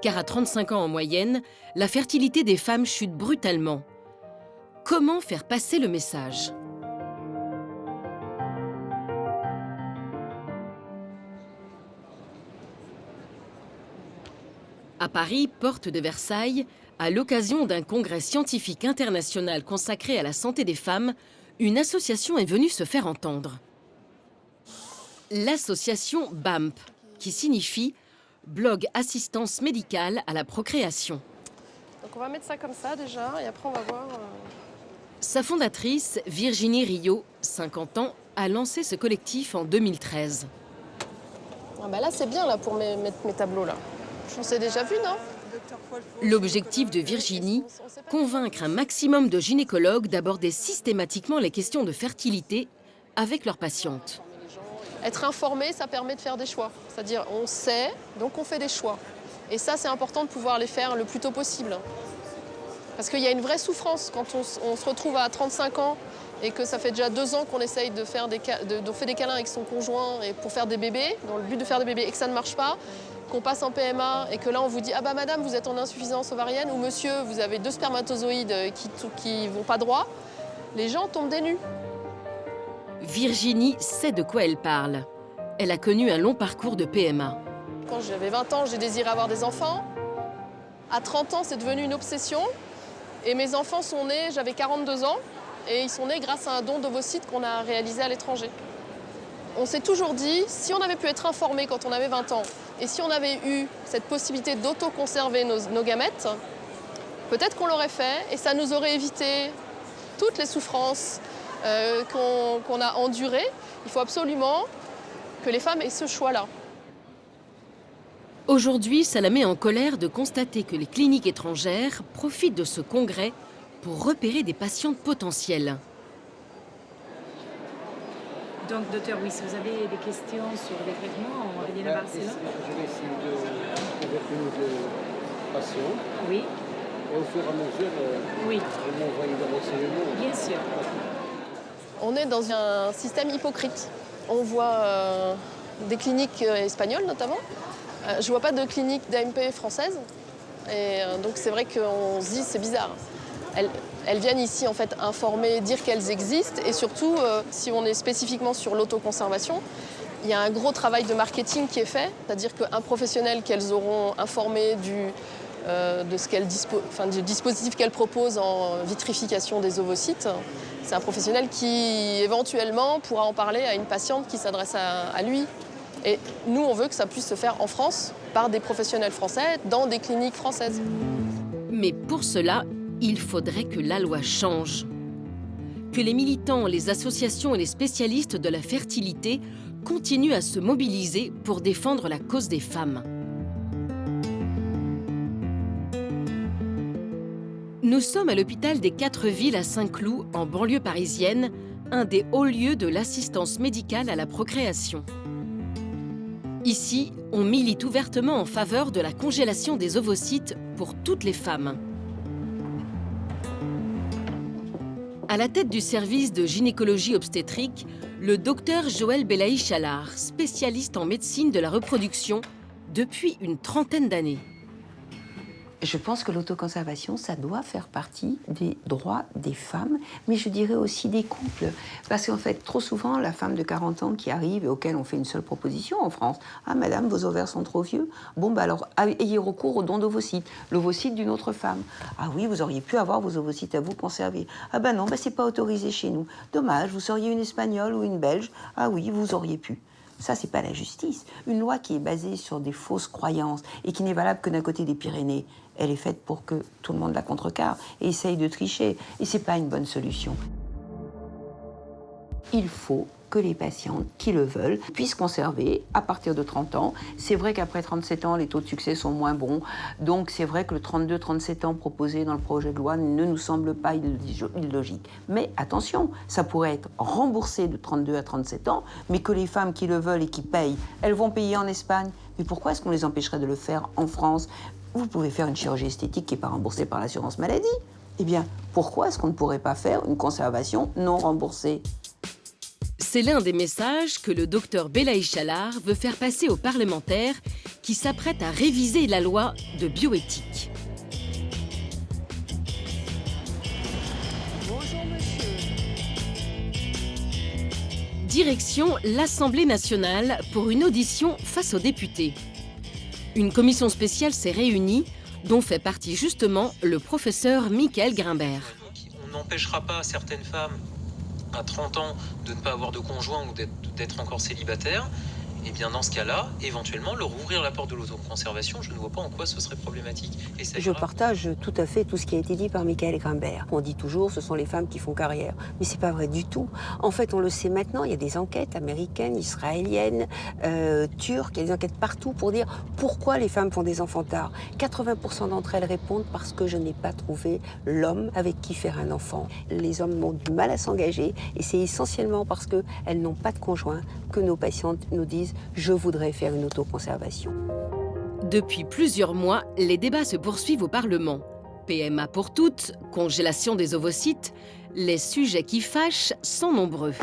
Car à 35 ans en moyenne, la fertilité des femmes chute brutalement. Comment faire passer le message ? À Paris, porte de Versailles, à l'occasion d'un congrès scientifique international consacré à la santé des femmes, une association est venue se faire entendre. L'association BAMP, qui signifie Blog Assistance Médicale à la Procréation. Donc on va mettre ça comme ça déjà, et après on va voir... Sa fondatrice, Virginie Rio, 50 ans, a lancé ce collectif en 2013. Ah bah là c'est bien là, pour mettre mes tableaux là. Je vous ai déjà vu, non ? L'objectif de Virginie, convaincre un maximum de gynécologues d'aborder systématiquement les questions de fertilité avec leurs patientes. Être informé, ça permet de faire des choix. C'est-à-dire, on sait, donc on fait des choix. Et ça, c'est important de pouvoir les faire le plus tôt possible. Parce qu'il y a une vraie souffrance quand on se retrouve à 35 ans et que ça fait déjà 2 ans qu'on essaye de faire des câlins avec son conjoint et pour faire des bébés, dans le but de faire des bébés, et que ça ne marche pas, qu'on passe en PMA et que là on vous dit « Ah bah madame, vous êtes en insuffisance ovarienne » ou « Monsieur, vous avez 2 spermatozoïdes qui vont pas droit », les gens tombent des nues. Virginie sait de quoi elle parle. Elle a connu un long parcours de PMA. Quand j'avais 20 ans, j'ai désiré avoir des enfants. À 30 ans, c'est devenu une obsession. Et mes enfants sont nés, j'avais 42 ans, et ils sont nés grâce à un don d'ovocytes qu'on a réalisé à l'étranger. On s'est toujours dit, si on avait pu être informé quand on avait 20 ans, et si on avait eu cette possibilité d'auto-conserver nos gamètes, peut-être qu'on l'aurait fait, et ça nous aurait évité toutes les souffrances qu'on a endurées. Il faut absolument que les femmes aient ce choix-là. Aujourd'hui, ça la met en colère de constater que les cliniques étrangères profitent de ce congrès pour repérer des patientes potentielles. Donc, docteur Wyss, vous avez des questions sur les traitements en Avenida Barcelone? Je vais essayer de trouver plus de patients. Oui. Et au fur et à mesure, oui. Vous m'envoyez des renseignements. Bien sûr. On est dans un système hypocrite. On voit des cliniques espagnoles notamment. Je ne vois pas de clinique d'AMP française. Et donc c'est vrai qu'on se dit c'est bizarre. Elles viennent ici en fait informer, dire qu'elles existent. Et surtout, si on est spécifiquement sur l'autoconservation, il y a un gros travail de marketing qui est fait. C'est-à-dire qu'un professionnel qu'elles auront informé du dispositif qu'elles proposent en vitrification des ovocytes, c'est un professionnel qui éventuellement pourra en parler à une patiente qui s'adresse à lui. Et nous, on veut que ça puisse se faire en France par des professionnels français, dans des cliniques françaises. Mais pour cela, il faudrait que la loi change. Que les militants, les associations et les spécialistes de la fertilité continuent à se mobiliser pour défendre la cause des femmes. Nous sommes à l'hôpital des 4 villes à Saint-Cloud, en banlieue parisienne, un des hauts lieux de l'assistance médicale à la procréation. Ici, on milite ouvertement en faveur de la congélation des ovocytes pour toutes les femmes. À la tête du service de gynécologie obstétrique, le docteur Joël Belaïch-Allard, spécialiste en médecine de la reproduction depuis une 30aine d'années. Je pense que l'autoconservation, ça doit faire partie des droits des femmes, mais je dirais aussi des couples. Parce qu'en fait, trop souvent, la femme de 40 ans qui arrive et auquel on fait une seule proposition en France, « Ah, madame, vos ovaires sont trop vieux. Bon, bah alors, ayez recours au don d'ovocytes, l'ovocyte d'une autre femme. Ah oui, vous auriez pu avoir vos ovocytes à vous conserver. Ah ben non, bah c'est pas autorisé chez nous. Dommage, vous seriez une Espagnole ou une Belge. Ah oui, vous auriez pu. » Ça, c'est pas la justice. Une loi qui est basée sur des fausses croyances et qui n'est valable que d'un côté des Pyrénées, elle est faite pour que tout le monde la contrecarre et essaye de tricher. Et c'est pas une bonne solution. Il faut que les patientes qui le veulent puissent conserver à partir de 30 ans. C'est vrai qu'après 37 ans, les taux de succès sont moins bons. Donc c'est vrai que le 32-37 ans proposé dans le projet de loi ne nous semble pas illogique. Mais attention, ça pourrait être remboursé de 32 à 37 ans, mais que les femmes qui le veulent et qui payent, elles vont payer en Espagne. Mais pourquoi est-ce qu'on les empêcherait de le faire en France? Vous pouvez faire une chirurgie esthétique qui n'est pas remboursée par l'assurance maladie. Eh bien, pourquoi est-ce qu'on ne pourrait pas faire une conservation non remboursée? C'est l'un des messages que le docteur Belaïch Chalard veut faire passer aux parlementaires qui s'apprêtent à réviser la loi de bioéthique. Bonjour monsieur. Direction l'Assemblée nationale pour une audition face aux députés. Une commission spéciale s'est réunie, dont fait partie justement le professeur Michael Grimbert. On n'empêchera pas certaines femmes à 30 ans de ne pas avoir de conjoint ou d'être encore célibataire. Et bien dans ce cas-là, éventuellement, leur ouvrir la porte de l'autoconservation, je ne vois pas en quoi ce serait problématique. Et ça Je partage tout à fait tout ce qui a été dit par Michael Grimbert. On dit toujours ce sont les femmes qui font carrière, mais c'est pas vrai du tout. En fait, on le sait maintenant, il y a des enquêtes américaines, israéliennes, turques, il y a des enquêtes partout pour dire pourquoi les femmes font des enfants tard. 80% d'entre elles répondent parce que je n'ai pas trouvé l'homme avec qui faire un enfant. Les hommes ont du mal à s'engager et c'est essentiellement parce qu'elles n'ont pas de conjoint que nos patientes nous disent « je voudrais faire une autoconservation ». Depuis plusieurs mois, les débats se poursuivent au Parlement. PMA pour toutes, congélation des ovocytes, les sujets qui fâchent sont nombreux.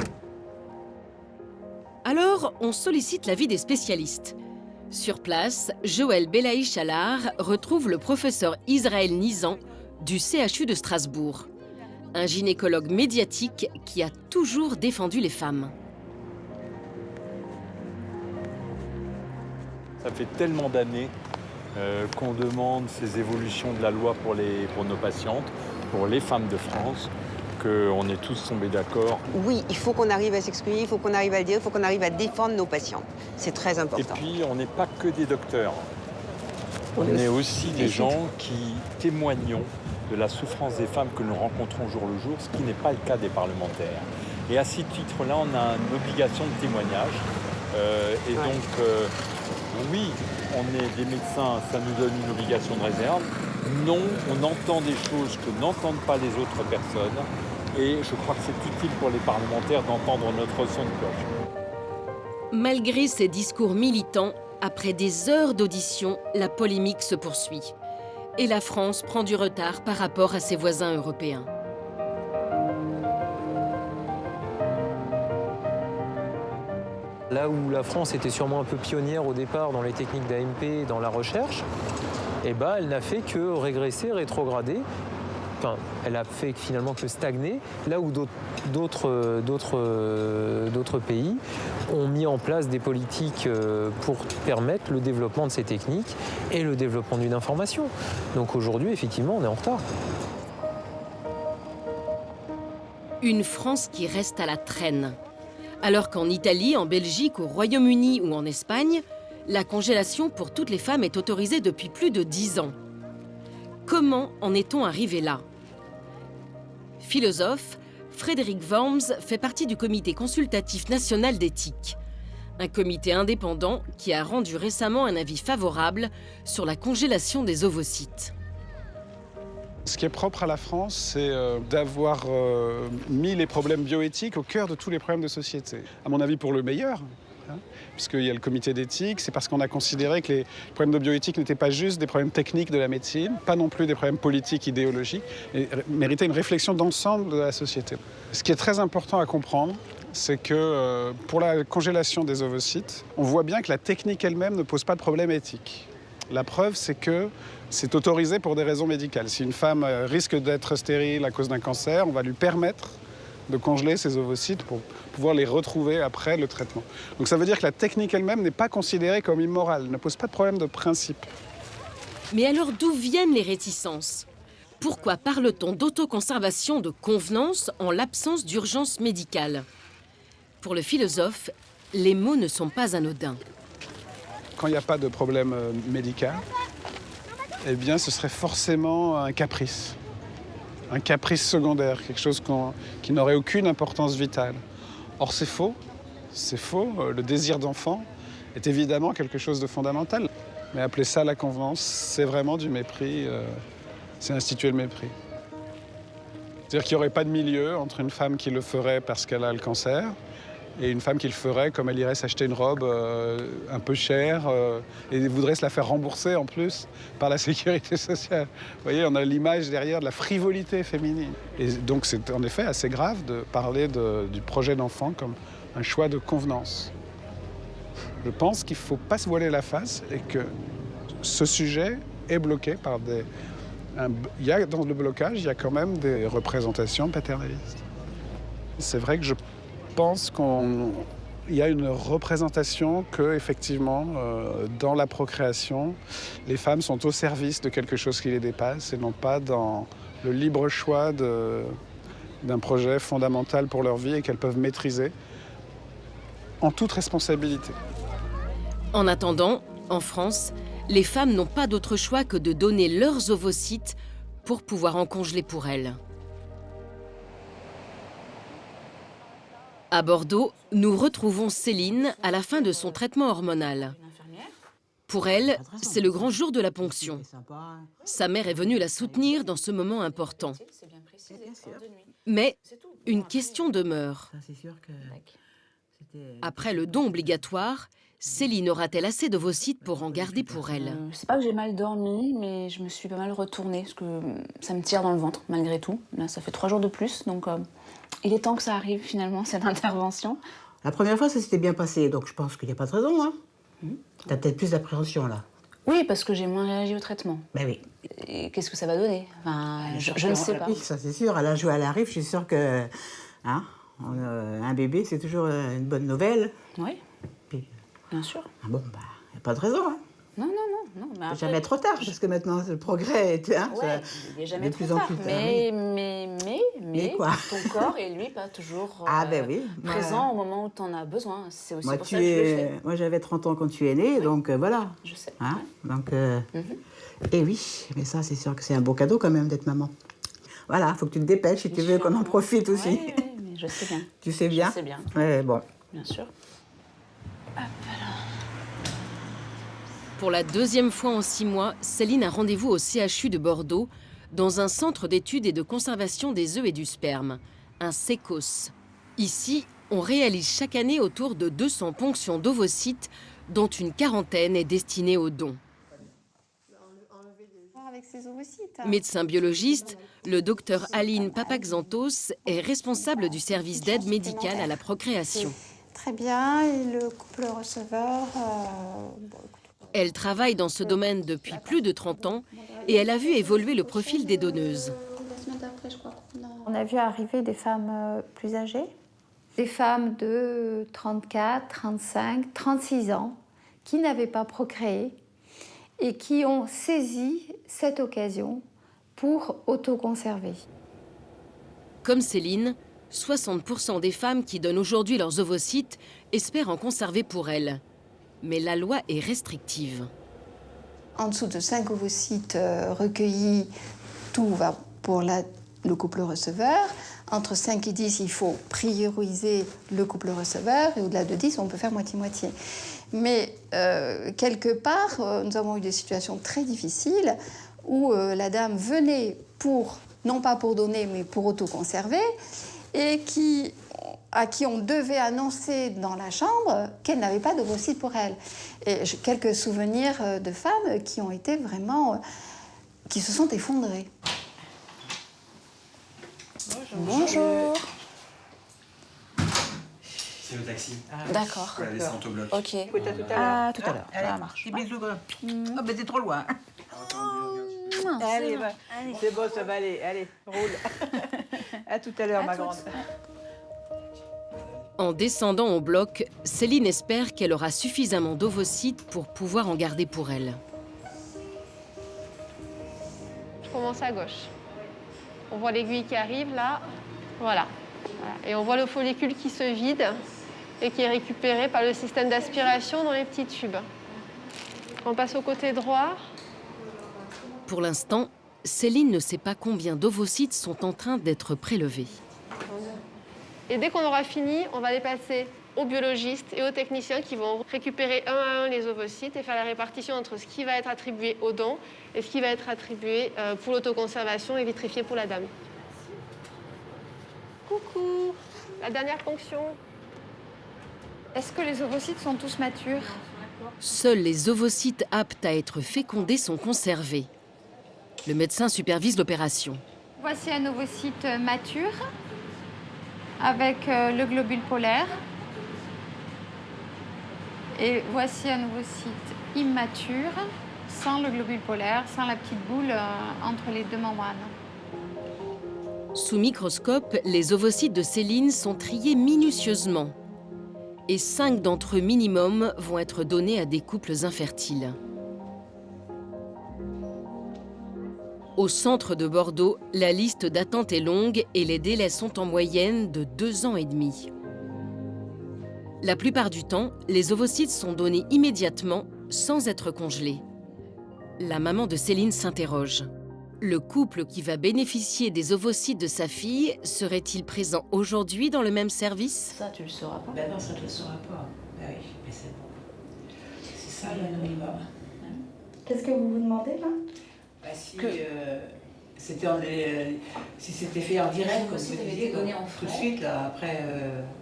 Alors, on sollicite l'avis des spécialistes. Sur place, Joël Belaïch Chalard retrouve le professeur Israël Nizan du CHU de Strasbourg, un gynécologue médiatique qui a toujours défendu les femmes. Ça fait tellement d'années qu'on demande ces évolutions de la loi pour nos patientes, pour les femmes de France, qu'on est tous tombés d'accord. Oui, il faut qu'on arrive à s'exprimer, il faut qu'on arrive à le dire, il faut qu'on arrive à défendre nos patientes. C'est très important. Et puis, on n'est pas que des docteurs. On est aussi des gens qui témoignons de la souffrance des femmes que nous rencontrons jour le jour, ce qui n'est pas le cas des parlementaires. Et à ce titre-là, on a une obligation de témoignage. Oui, on est des médecins, ça nous donne une obligation de réserve. Non, on entend des choses que n'entendent pas les autres personnes. Et je crois que c'est utile pour les parlementaires d'entendre notre son de cloche. Malgré ces discours militants, après des heures d'audition, la polémique se poursuit. Et la France prend du retard par rapport à ses voisins européens. Là où la France était sûrement un peu pionnière au départ dans les techniques d'AMP, dans la recherche, eh ben, elle n'a fait que régresser, rétrograder. Enfin, elle a fait finalement que stagner, là où d'autres pays ont mis en place des politiques pour permettre le développement de ces techniques et le développement d'une information. Donc aujourd'hui, effectivement, on est en retard. Une France qui reste à la traîne. Alors qu'en Italie, en Belgique, au Royaume-Uni ou en Espagne, la congélation pour toutes les femmes est autorisée depuis plus de 10 ans. Comment en est-on arrivé là? Philosophe, Frédéric Worms fait partie du comité consultatif national d'éthique, un comité indépendant qui a rendu récemment un avis favorable sur la congélation des ovocytes. Ce qui est propre à la France, c'est d'avoir mis les problèmes bioéthiques au cœur de tous les problèmes de société. À mon avis, pour le meilleur, puisqu'il y a le comité d'éthique, c'est parce qu'on a considéré que les problèmes de bioéthique n'étaient pas juste des problèmes techniques de la médecine, pas non plus des problèmes politiques, idéologiques, et méritaient une réflexion d'ensemble de la société. Ce qui est très important à comprendre, c'est que pour la congélation des ovocytes, on voit bien que la technique elle-même ne pose pas de problème éthique. La preuve, c'est que c'est autorisé pour des raisons médicales. Si une femme risque d'être stérile à cause d'un cancer, on va lui permettre de congeler ses ovocytes pour pouvoir les retrouver après le traitement. Donc ça veut dire que la technique elle-même n'est pas considérée comme immorale, ne pose pas de problème de principe. Mais alors d'où viennent les réticences? Pourquoi parle-t-on d'autoconservation de convenance en l'absence d'urgence médicale? Pour le philosophe, les mots ne sont pas anodins. Quand il n'y a pas de problème médical, eh bien, ce serait forcément un caprice secondaire, quelque chose qui n'aurait aucune importance vitale. Or, c'est faux. C'est faux. Le désir d'enfant est évidemment quelque chose de fondamental. Mais appeler ça la convenance, c'est vraiment du mépris. C'est instituer le mépris. C'est-à-dire qu'il n'y aurait pas de milieu entre une femme qui le ferait parce qu'elle a le cancer et une femme qui le ferait comme elle irait s'acheter une robe un peu chère et voudrait se la faire rembourser en plus par la sécurité sociale. Vous voyez, on a l'image derrière de la frivolité féminine. Et donc c'est en effet assez grave de parler du projet d'enfant comme un choix de convenance. Je pense qu'il ne faut pas se voiler la face et que ce sujet est bloqué par dans le blocage, il y a quand même des représentations paternalistes. C'est vrai que je pense qu'il y a une représentation que, effectivement, dans la procréation, les femmes sont au service de quelque chose qui les dépasse et non pas dans le libre choix d'un projet fondamental pour leur vie et qu'elles peuvent maîtriser en toute responsabilité. En attendant, en France, les femmes n'ont pas d'autre choix que de donner leurs ovocytes pour pouvoir en congeler pour elles. À Bordeaux, nous retrouvons Céline à la fin de son traitement hormonal. Pour elle, c'est le grand jour de la ponction. Sa mère est venue la soutenir dans ce moment important. Mais une question demeure. Après le don obligatoire, Céline aura-t-elle assez d'ovocytes pour en garder pour elle? C'est pas que j'ai mal dormi, mais je me suis pas mal retournée, parce que ça me tire dans le ventre, malgré tout. Là, ça fait 3 jours de plus, donc il est temps que ça arrive, finalement, cette intervention. La première fois, ça s'était bien passé, donc je pense qu'il n'y a pas de raison, hein. T'as peut-être plus d'appréhension, là. Oui, parce que j'ai moins réagi au traitement. Ben oui. Et qu'est-ce que ça va donner? Enfin, je ne sais pas. Oui, ça c'est sûr. À l'âge où elle arrive, je suis sûre que un bébé, c'est toujours une bonne nouvelle. Oui. Bien sûr. Ah bon, bah, il n'y a pas de raison. Hein. Non. Mais après... Jamais trop tard, parce que maintenant, le progrès est il n'est jamais de trop plus en tard. plus tard. Mais quoi? ton corps est, lui, pas toujours Moi, présent au moment où tu en as besoin. C'est aussi moi, pour ça que je le fais. Moi, j'avais 30 ans quand tu es née, donc voilà. Je sais. Hein, donc, Et oui, mais ça, c'est sûr que c'est un beau cadeau quand même d'être maman. Voilà, il faut que tu te dépêches si tu veux qu'on en profite aussi. Oui, mais je sais bien. Tu sais bien? Je sais bien. Ouais, bon. Bien sûr. Pour la deuxième fois en 6 mois, Céline a rendez-vous au CHU de Bordeaux, dans un centre d'études et de conservation des œufs et du sperme, un CECOS. Ici, on réalise chaque année autour de 200 ponctions d'ovocytes, dont une quarantaine est destinée aux dons. Médecin biologiste, le docteur Aline Papaxantos est responsable du service d'aide médicale à la procréation. Très bien, et le couple receveur... Elle travaille dans ce domaine depuis plus de 30 ans et elle a vu évoluer le profil des donneuses. On a vu arriver des femmes plus âgées, des femmes de 34, 35, 36 ans qui n'avaient pas procréé et qui ont saisi cette occasion pour autoconserver. Comme Céline, 60% des femmes qui donnent aujourd'hui leurs ovocytes espèrent en conserver pour elles. Mais la loi est restrictive. En dessous de 5 ovocytes recueillis, tout va pour le couple receveur. Entre 5 et 10, il faut prioriser le couple receveur. Et au-delà de 10, on peut faire moitié-moitié. Mais quelque part, nous avons eu des situations très difficiles où la dame venait non pas pour donner, mais pour autoconserver, et à qui on devait annoncer dans la chambre qu'elle n'avait pas d'ovocytes pour elle. Et j'ai quelques souvenirs de femmes qui ont été vraiment... qui se sont effondrées. Bonjour. C'est le taxi. D'accord. Je peux la laisser en autobloc. Ok. À tout à l'heure. Allez, Ça marche. Petit bisou. Oh, mais t'es trop loin. Allez, c'est bon, ça va aller. Allez, roule. À tout à l'heure, ma grande. En descendant au bloc, Céline espère qu'elle aura suffisamment d'ovocytes pour pouvoir en garder pour elle. Je commence à gauche. On voit l'aiguille qui arrive là. Voilà. Et on voit le follicule qui se vide. et qui est récupéré par le système d'aspiration dans les petits tubes. On passe au côté droit. Pour l'instant, Céline ne sait pas combien d'ovocytes sont en train d'être prélevés. Et dès qu'on aura fini, on va les passer aux biologistes et aux techniciens qui vont récupérer un à un les ovocytes et faire la répartition entre ce qui va être attribué au don et ce qui va être attribué pour l'autoconservation et vitrifié pour la dame. Coucou, la dernière ponction. Est-ce que les ovocytes sont tous matures? Seuls les ovocytes aptes à être fécondés sont conservés. Le médecin supervise l'opération. Voici un ovocyte mature avec le globule polaire. Et voici un ovocyte immature, sans le globule polaire, sans la petite boule entre les deux membranes. Sous microscope, les ovocytes de Céline sont triés minutieusement. Et 5 d'entre eux minimum vont être donnés à des couples infertiles. Au centre de Bordeaux, la liste d'attente est longue et les délais sont en moyenne de 2 ans et demi. La plupart du temps, les ovocytes sont donnés immédiatement, sans être congelés. La maman de Céline s'interroge. Le couple qui va bénéficier des ovocytes de sa fille serait-il présent aujourd'hui dans le même service? Ça, tu le sauras pas. Ben non, ça tu le sauras pas. Ben oui, mais c'est bon. C'est ça le minimum. Qu'est-ce que vous vous demandez là? Ben, si c'était fait en direct, comme vous disiez, tout de suite, là, après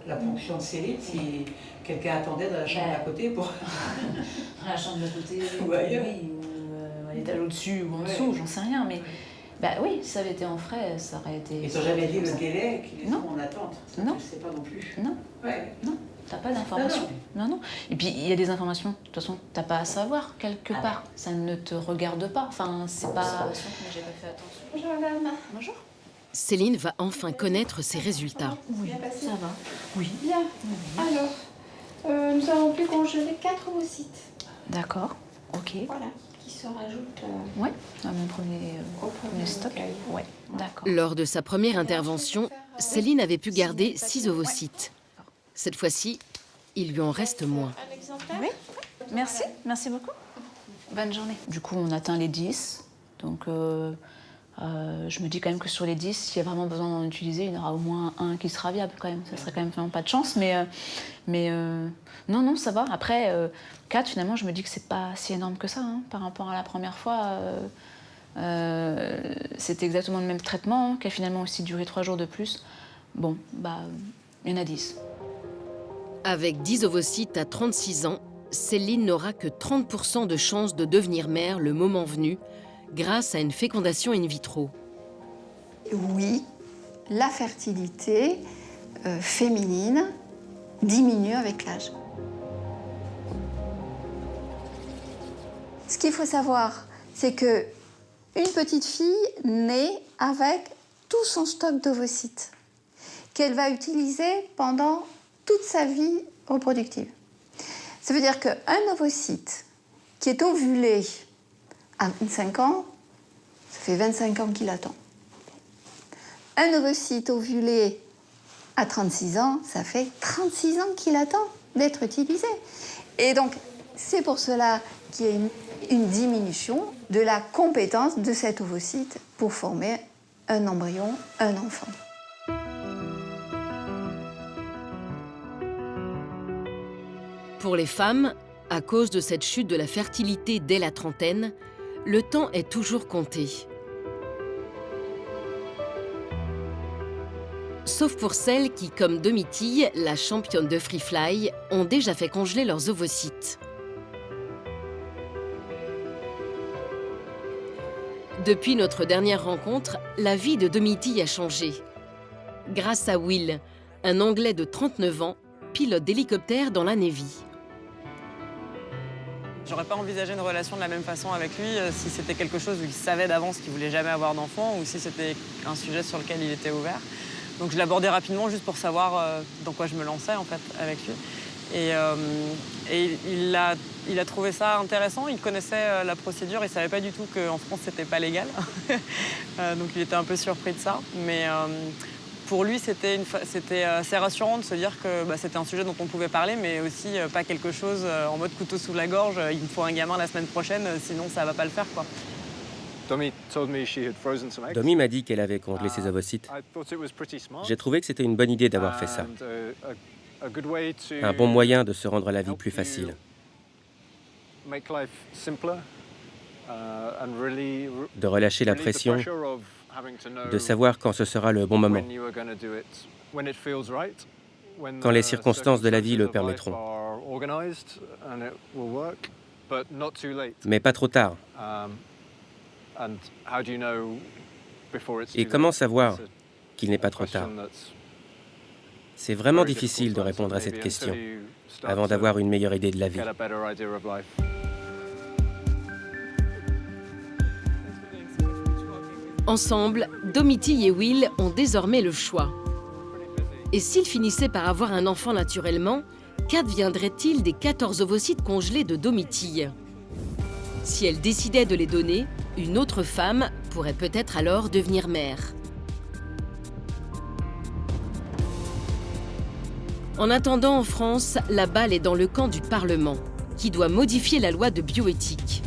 la ponction de Céline, si quelqu'un attendait dans la chambre d'à côté pour... Dans la chambre d'à côté, ou ailleurs. oui, ou à l'étage au-dessus ou en dessous, j'en sais rien, mais... Bah oui, si ça avait été en frais, ça aurait été... Ils t'ont jamais dit le délai qu'ils sont en attente? Ça, non. Tu ne sais pas non plus? Non. Ouais. Non, t'as pas d'informations. Non. Et puis, il y a des informations, de toute façon, t'as pas à savoir, quelque part. Ça ne te regarde pas, enfin, c'est pas... J'ai pas fait attention. Bonjour madame. Bonjour. Céline va enfin connaître ses résultats. Oui, ça va. Oui. Bien. Alors, nous avons pu congeler 4 ovocytes. D'accord, ok. Voilà, qui se rajoutent Ouais, à mon premier stock. Ouais, d'accord. Lors de sa première intervention, Céline avait pu garder 6 ovocytes. Cette fois-ci, il lui en reste moins. Un exemplaire? Oui, merci beaucoup. Bonne journée. Du coup, on atteint les 10, donc je me dis quand même que sur les 10, s'il y a vraiment besoin d'en utiliser, il y en aura au moins un qui sera viable quand même. Ça serait quand même vraiment pas de chance, mais non, ça va. Après, 4, finalement, je me dis que c'est pas si énorme que ça, hein, par rapport à la première fois. C'était exactement le même traitement, qui a finalement aussi duré 3 jours de plus. Bon, il y en a 10. Avec 10 ovocytes à 36 ans, Céline n'aura que 30% de chances de devenir mère le moment venu, grâce à une fécondation in vitro. Oui, la fertilité féminine diminue avec l'âge. Ce qu'il faut savoir, c'est que une petite fille naît avec tout son stock d'ovocytes qu'elle va utiliser pendant toute sa vie reproductive. Ça veut dire qu'un ovocyte qui est ovulé à 25 ans, ça fait 25 ans qu'il attend. Un ovocyte ovulé à 36 ans, ça fait 36 ans qu'il attend d'être utilisé. Et donc, c'est pour cela qu'il y a une diminution de la compétence de cet ovocyte pour former un embryon, un enfant. Pour les femmes, à cause de cette chute de la fertilité dès la trentaine, le temps est toujours compté. Sauf pour celles qui, comme Domitille, la championne de free fly, ont déjà fait congeler leurs ovocytes. Depuis notre dernière rencontre, la vie de Domitille a changé. Grâce à Will, un Anglais de 39 ans, pilote d'hélicoptère dans la Navy. J'aurais pas envisagé une relation de la même façon avec lui si c'était quelque chose où il savait d'avance qu'il voulait jamais avoir d'enfant ou si c'était un sujet sur lequel il était ouvert. Donc je l'abordais rapidement juste pour savoir dans quoi je me lançais en fait avec lui. Et il a trouvé ça intéressant, il connaissait la procédure, il savait pas du tout qu'en France c'était pas légal. Donc il était un peu surpris de ça. Mais pour lui, c'était assez rassurant de se dire que c'était un sujet dont on pouvait parler, mais aussi pas quelque chose en mode couteau sous la gorge. Il me faut un gamin la semaine prochaine, sinon ça va pas le faire, quoi. Domi m'a dit qu'elle avait congelé ses ovocytes. J'ai trouvé que c'était une bonne idée d'avoir fait ça. Un bon moyen de se rendre la vie plus facile. De relâcher la pression, de savoir quand ce sera le bon moment, quand les circonstances de la vie le permettront. Mais pas trop tard. Et comment savoir qu'il n'est pas trop tard? C'est vraiment difficile de répondre à cette question avant d'avoir une meilleure idée de la vie. Ensemble, Domitille et Will ont désormais le choix. Et s'ils finissaient par avoir un enfant naturellement, qu'adviendrait-il des 14 ovocytes congelés de Domitille? Si elle décidait de les donner, une autre femme pourrait peut-être alors devenir mère. En attendant, en France, la balle est dans le camp du Parlement, qui doit modifier la loi de bioéthique.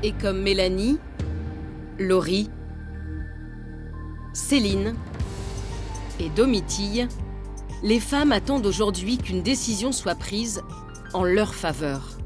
Et comme Mélanie, Laurie, Céline et Domitille, les femmes attendent aujourd'hui qu'une décision soit prise en leur faveur.